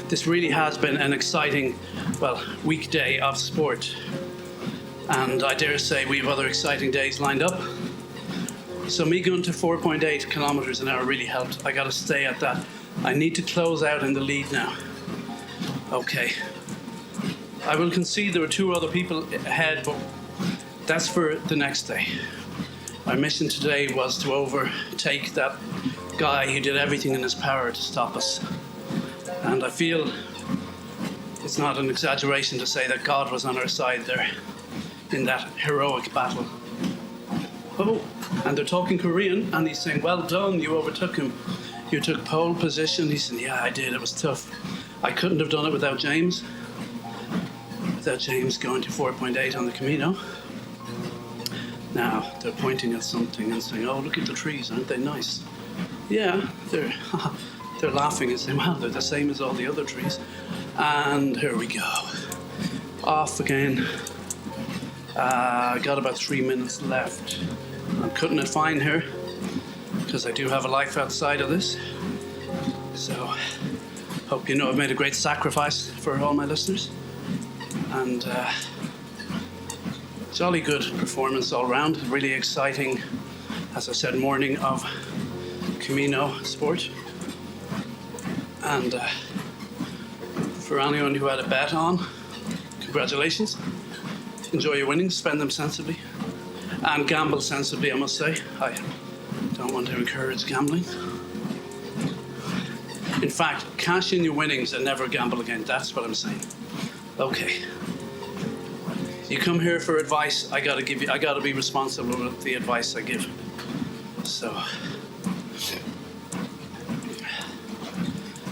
[SPEAKER 1] This really has been an exciting, weekday of sport. And I dare say we have other exciting days lined up. So me going to 4.8 kilometers an hour really helped. I got to stay at that. I need to close out in the lead now. Okay. I will concede there were 2 other people ahead, but that's for the next day. My mission today was to overtake that guy who did everything in his power to stop us. And I feel it's not an exaggeration to say that God was on our side there in that heroic battle. Oh, and they're talking Korean, and he's saying, well done, you overtook him. You took pole position. He said, yeah, I did, it was tough. I couldn't have done it without James. Without James going to 4.8 on the Camino. Now, they're pointing at something and saying, oh, look at the trees, aren't they nice? Yeah, they're laughing and saying, well, they're the same as all the other trees. And here we go. Off again. Got about 3 minutes left. I'm cutting it fine here because I do have a life outside of this. So, hope you know I've made a great sacrifice for all my listeners. And jolly good performance all round. Really exciting, as I said, morning of Camino sport. And for anyone who had a bet on, congratulations. Enjoy your winnings, spend them sensibly. And gamble sensibly, I must say. I don't want to encourage gambling. In fact, cash in your winnings and never gamble again. That's what I'm saying. Okay. You come here for advice, I gotta be responsible with the advice I give. So,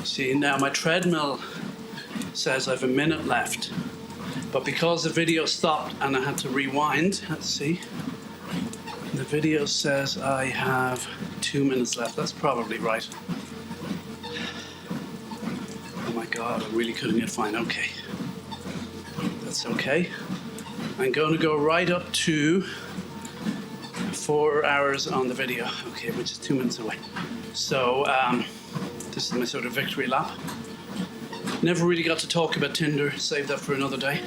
[SPEAKER 1] see, now my treadmill says I have a minute left, but because the video stopped and I had to rewind, let's see, the video says I have 2 minutes left. That's probably right. Oh my God, I'm really cutting it fine. Okay. That's okay. I'm going to go right up to 4 hours on the video, okay, which is 2 minutes away. So this is my sort of victory lap. Never really got to talk about Tinder, save that for another day.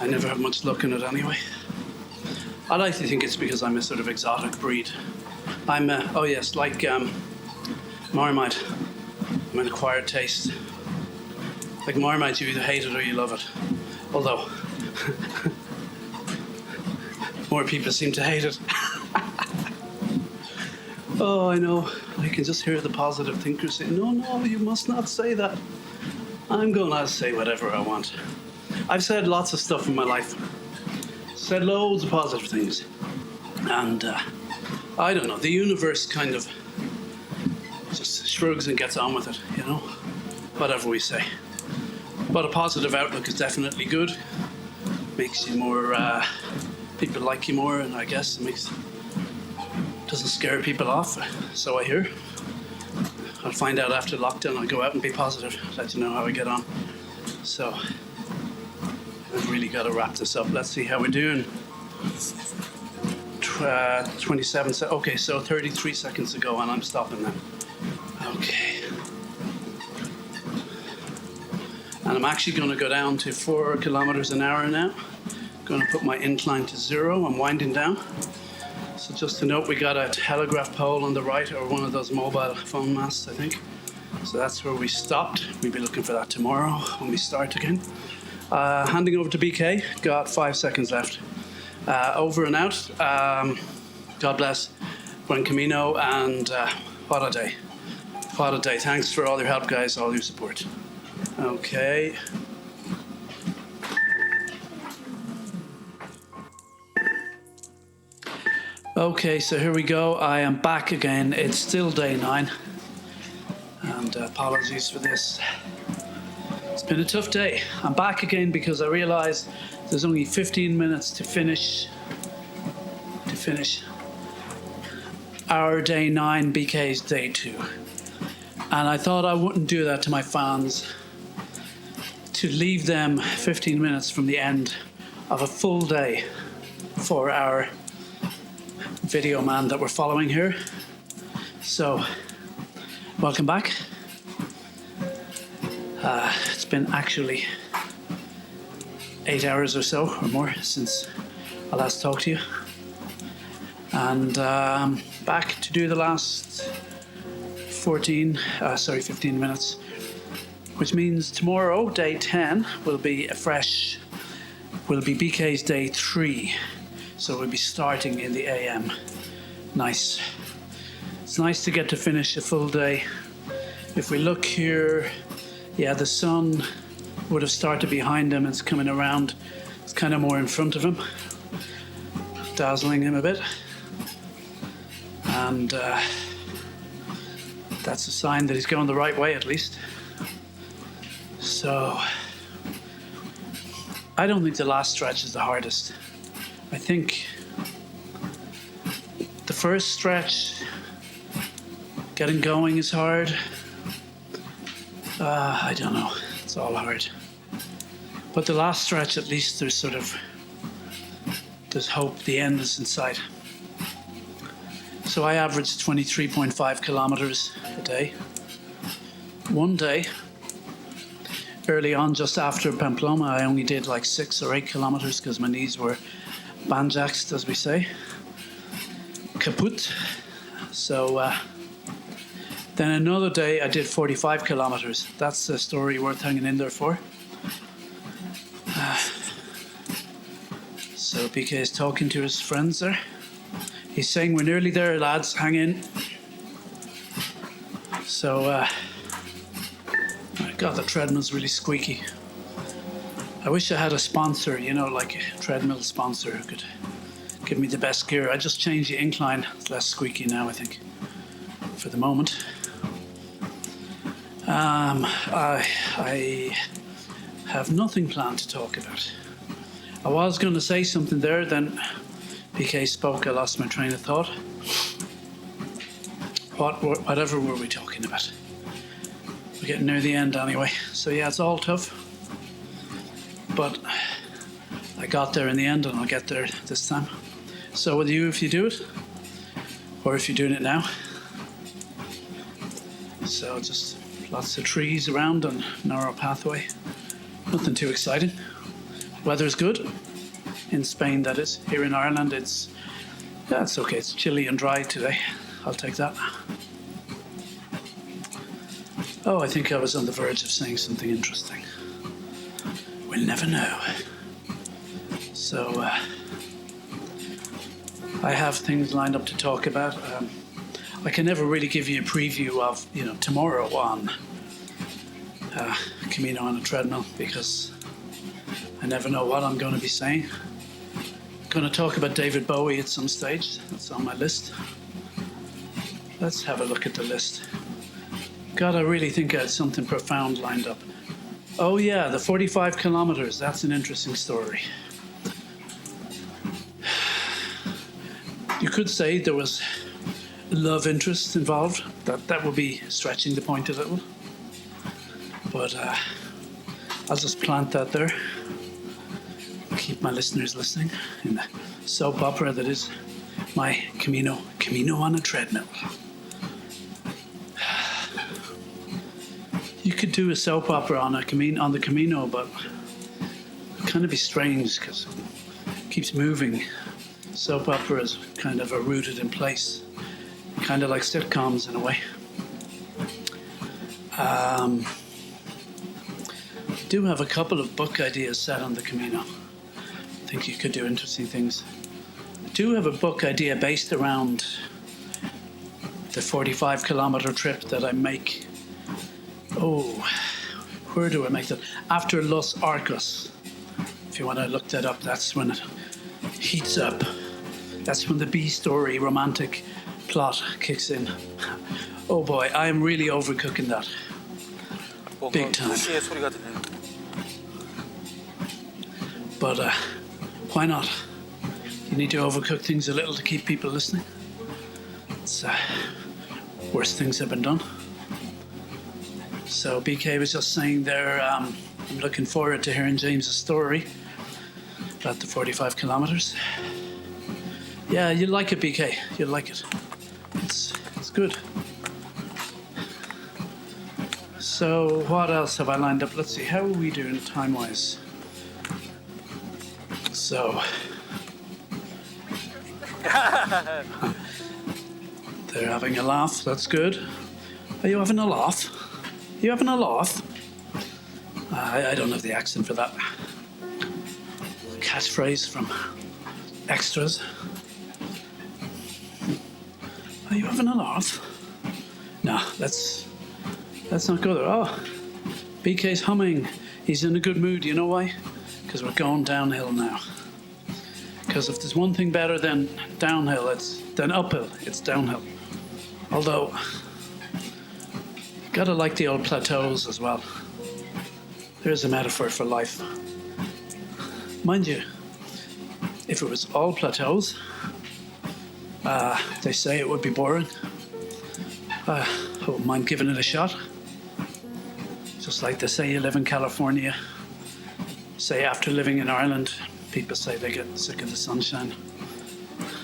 [SPEAKER 1] I never have much luck in it anyway. I like to think it's because I'm a sort of exotic breed. I'm, like Marmite. I'm an acquired taste. Like Marmite, you either hate it or you love it. Although, more people seem to hate it. Oh, I know. I can just hear the positive thinkers saying, no, you must not say that. I'm going to say whatever I want. I've said lots of stuff in my life. Said loads of positive things. And I don't know, the universe kind of just shrugs and gets on with it, you know? Whatever we say. But a positive outlook is definitely good. Makes you more, people like you more, and I guess it doesn't scare people off, so I hear. I'll find out after lockdown. I'll go out and be positive, let you know how I get on. So, I've really got to wrap this up. Let's see how we're doing. 27 seconds. Okay, so 33 seconds to go, and I'm stopping now. Okay. And I'm actually going to go down to 4 kilometers an hour now. Going to put my incline to 0. I'm winding down. So just to note, we got a telegraph pole on the right, or one of those mobile phone masts, I think. So that's where we stopped. We'll be looking for that tomorrow when we start again. Handing over to BK. Got 5 seconds left. Over and out. God bless Buen Camino, and what a day. What a day. Thanks for all your help, guys, all your support. Okay. Okay, so here we go. I am back again. It's still day 9. And apologies for this. It's been a tough day. I'm back again because I realized there's only 15 minutes to finish our day 9, BK's day 2. And I thought I wouldn't do that to my fans, to leave them 15 minutes from the end of a full day for our video man that we're following here. So, welcome back. It's been actually 8 hours or so or more since I last talked to you. And back to do the last 15 minutes, which means tomorrow, day 10, will be BK's day 3. So we'll be starting in the AM. Nice. It's nice to get to finish a full day. If we look here, yeah, the sun would have started behind him. It's coming around. It's kind of more in front of him, dazzling him a bit. And that's a sign that he's going the right way, at least. So I don't think the last stretch is the hardest. I think the first stretch, getting going, is hard. I don't know. It's all hard. But the last stretch, at least there's hope. The end is in sight. So I averaged 23.5 kilometers a day. One day, early on, just after Pamplona, I only did like 6 or 8 kilometers because my knees were banjaxed, as we say, kaput. So then another day I did 45 kilometers. That's a story worth hanging in there for. So BK is talking to his friends there. He's saying, we're nearly there, lads, hang in. So, God, the treadmill's really squeaky. I wish I had a sponsor, like a treadmill sponsor who could give me the best gear. I just changed the incline. It's less squeaky now, I think, for the moment. I have nothing planned to talk about. I was going to say something there, then PK spoke. I lost my train of thought. Whatever were we talking about? We're getting near the end anyway. So yeah, it's all tough. But I got there in the end, and I'll get there this time. So with you, if you do it, or if you're doing it now. So just lots of trees around and narrow pathway. Nothing too exciting. Weather's good. In Spain, that is. Here in Ireland, it's okay. It's chilly and dry today. I'll take that. Oh, I think I was on the verge of saying something interesting. We'll never know. So, I have things lined up to talk about. I can never really give you a preview of, tomorrow on Camino on a treadmill, because I never know what I'm going to be saying. I'm going to talk about David Bowie at some stage. That's on my list. Let's have a look at the list. God, I really think I had something profound lined up. Oh yeah, the 45 kilometers. That's an interesting story. You could say there was love interest involved. That would be stretching the point a little. But I'll just plant that there. Keep my listeners listening in the soap opera that is my Camino on a treadmill. You could do a soap opera on the Camino, but it'd kind of be strange because it keeps moving. Soap operas kind of are rooted in place, kind of like sitcoms in a way. Do have a couple of book ideas set on the Camino. I think you could do interesting things. I do have a book idea based around the 45-kilometer trip that I make. Oh, where do I make that? After Los Arcos. If you want to look that up, that's when it heats up. That's when the B-story romantic plot kicks in. Oh boy, I am really overcooking that. Big time. But why not? You need to overcook things a little to keep people listening. It's worse things have been done. So BK was just saying there, I'm looking forward to hearing James's story about the 45 kilometers. Yeah, you'll like it, BK. You'll like it. It's good. So what else have I lined up? Let's see, how are we doing time-wise? So they're having a laugh. That's good. Are you having a laugh? You having a laugh? I don't have the accent for that. Catchphrase from Extras. Are you having a laugh? No, let's not go there. Oh, BK's humming. He's in a good mood. You know why? Because we're going downhill now. Because if there's one thing better than downhill, than uphill, it's downhill. Although, gotta like the old plateaus as well. There's a metaphor for life. Mind you, if it was all plateaus, they say it would be boring. I wouldn't mind giving it a shot. Just like they say you live in California. Say after living in Ireland, people say they get sick of the sunshine.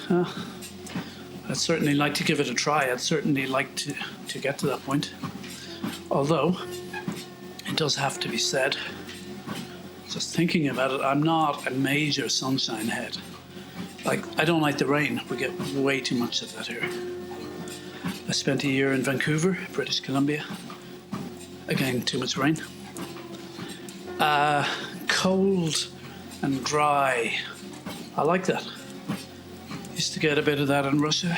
[SPEAKER 1] I'd certainly like to give it a try. I'd certainly like to get to that point. Although, it does have to be said, just thinking about it, I'm not a major sunshine head. Like, I don't like the rain. We get way too much of that here. I spent a year in Vancouver, British Columbia. Again, too much rain. Cold and dry. I like that. Used to get a bit of that in Russia.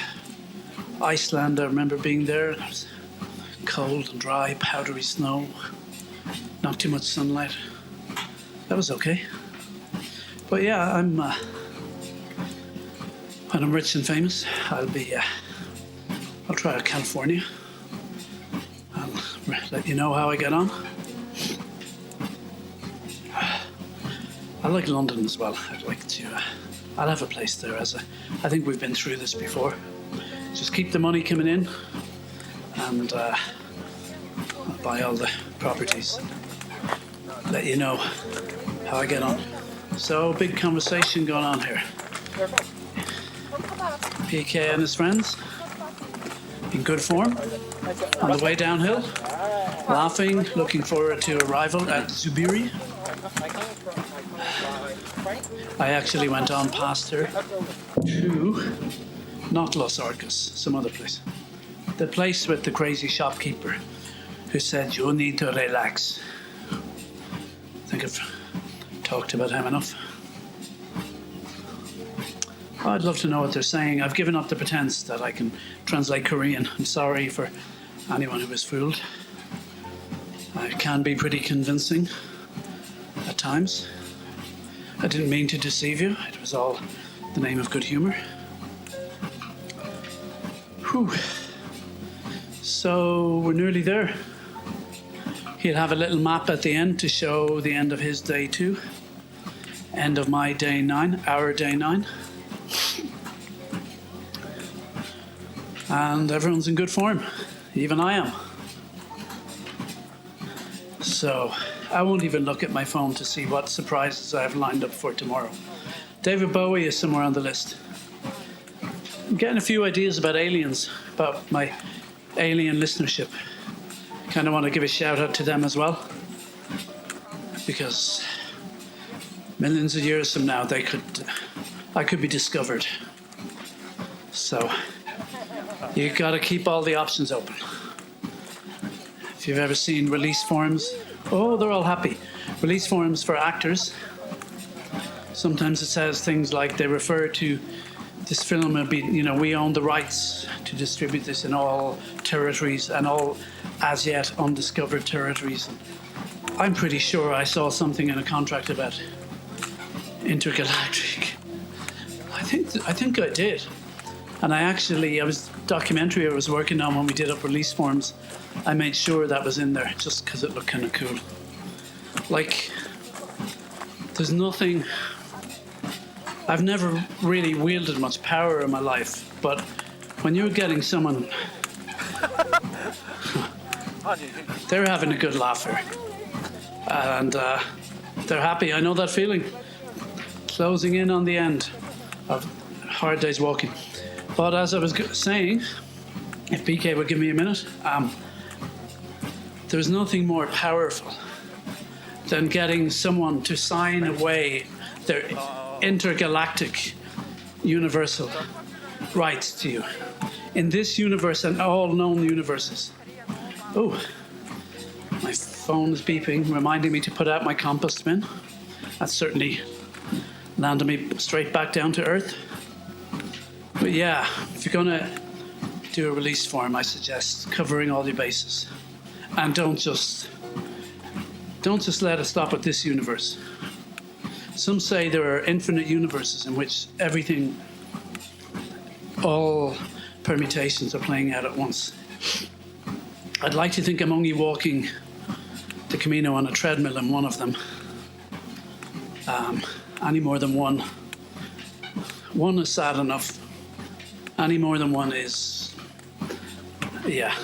[SPEAKER 1] Iceland, I remember being there. It was cold and dry, powdery snow. Not too much sunlight. That was okay. But yeah, when I'm rich and famous, I'll try out California. I'll let you know how I get on. I like London as well. I'll have a place there I think we've been through this before. Just keep the money coming in and I'll buy all the properties. Let you know how I get on. So, big conversation going on here. PK and his friends in good form on the way downhill, laughing, looking forward to arrival at Zubiri. I actually went on past her to not Los Arcos, some other place. The place with the crazy shopkeeper who said you need to relax. I think I've talked about him enough. I'd love to know what they're saying. I've given up the pretense that I can translate Korean. I'm sorry for anyone who was fooled. I can be pretty convincing at times. I didn't mean to deceive you. It was all the name of good humor. Whew. So we're nearly there. He'll have a little map at the end to show the end of his day 2. End of my day 9, our day 9. And everyone's in good form. Even I am. So I won't even look at my phone to see what surprises I have lined up for tomorrow. David Bowie is somewhere on the list. I'm getting a few ideas about aliens, about my alien listenership. Kind of want to give a shout out to them as well. Because millions of years from now, I could be discovered. So you got to keep all the options open. If you've ever seen release forms, oh, they're all happy. Release forms for actors. Sometimes it says things like they refer to this film will be, you know, we own the rights to distribute this in all territories and all as yet undiscovered territories. I'm pretty sure I saw something in a contract about intergalactic. I think I did. And I was documentary I was working on when we did up release forms. I made sure that was in there just because it looked kind of cool. Like, there's nothing. I've never really wielded much power in my life, but when you're getting someone, they're having a good laugh here, and they're happy. I know that feeling. Closing in on the end of hard days walking. But as I was saying, if BK would give me a minute, there's nothing more powerful than getting someone to sign away their intergalactic universal rights to you in this universe and all known universes. Oh, my phone is beeping, reminding me to put out my compost bin. That's certainly landed me straight back down to earth. But yeah, if you're gonna do a release form, I suggest covering all your bases, and don't just let it stop at this universe. Some say there are infinite universes in which everything, all permutations are playing out at once. I'd like to think I'm only walking the Camino on a treadmill in one of them. Any more than one. One is sad enough. Any more than one is, yeah,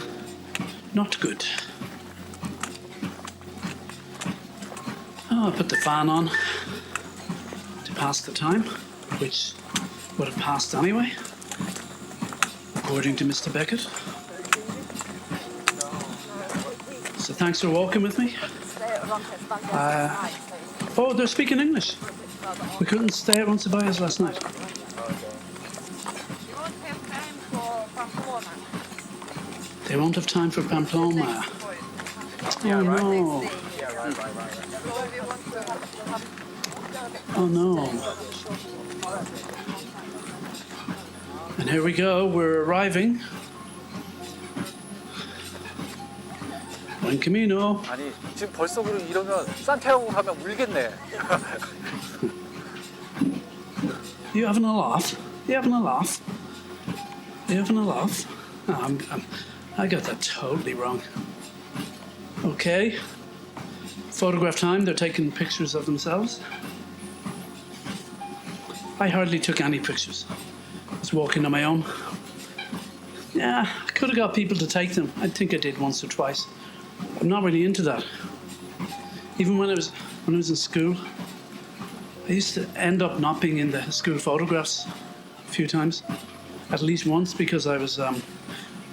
[SPEAKER 1] not good. Oh, I'll put the fan on to pass the time, which would have passed anyway, according to Mr. Beckett. So thanks for walking with me. Oh, they're speaking English. We couldn't stay at Roncesvalles last night. They won't have time for Pamplona. Oh no. Oh no. And here we go, we're arriving. Buen Camino.
[SPEAKER 2] 아니 지금 벌써 이러면 산티아고 가면 울겠네.
[SPEAKER 1] You having a laugh? You having a laugh? You having a laugh? Oh, I got that totally wrong. Okay. Photograph time, they're taking pictures of themselves. I hardly took any pictures. I was walking on my own. Yeah, I could have got people to take them. I think I did once or twice. I'm not really into that. Even when I was in school, I used to end up not being in the school photographs a few times. At least once because I was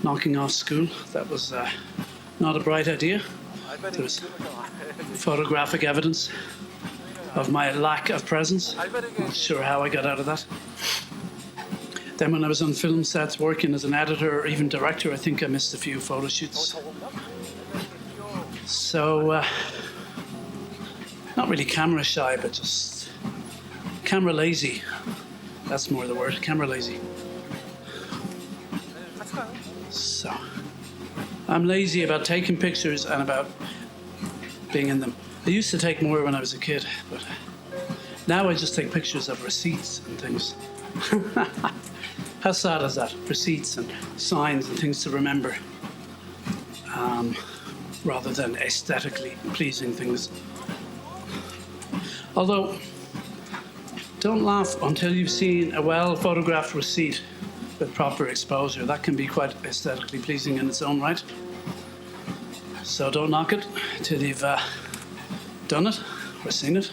[SPEAKER 1] knocking off school. That was not a bright idea. There was photographic evidence of my lack of presence. Not sure how I got out of that. Then when I was on film sets working as an editor or even director, I think I missed a few photo shoots. So, not really camera shy, but just camera lazy. That's more the word, camera lazy. So, I'm lazy about taking pictures and about being in them. I used to take more when I was a kid, but now I just take pictures of receipts and things. How sad is that? Receipts and signs and things to remember, rather than aesthetically pleasing things. Although, don't laugh until you've seen a well-photographed receipt with proper exposure. That can be quite aesthetically pleasing in its own right. So don't knock it till you've done it or seen it.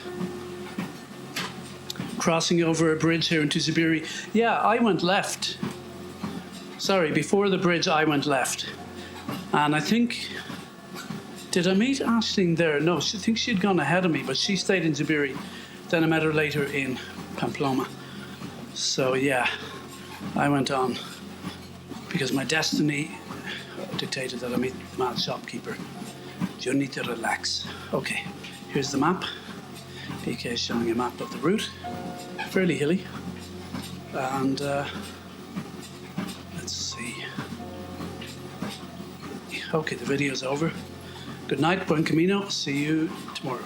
[SPEAKER 1] Crossing over a bridge here into Zubiri. Yeah, I went left. Sorry, before the bridge I went left. And I think, did I meet Aisling there? No, I think she'd gone ahead of me, but she stayed in Zubiri. Then I met her later in Pamplona. So yeah, I went on because my destiny dictated that I meet the mad shopkeeper. You need to relax. Okay, here's the map. PK is showing a map of the route. Fairly hilly. And let's see. Okay, the video's over. Good night, Buen Camino. See you tomorrow.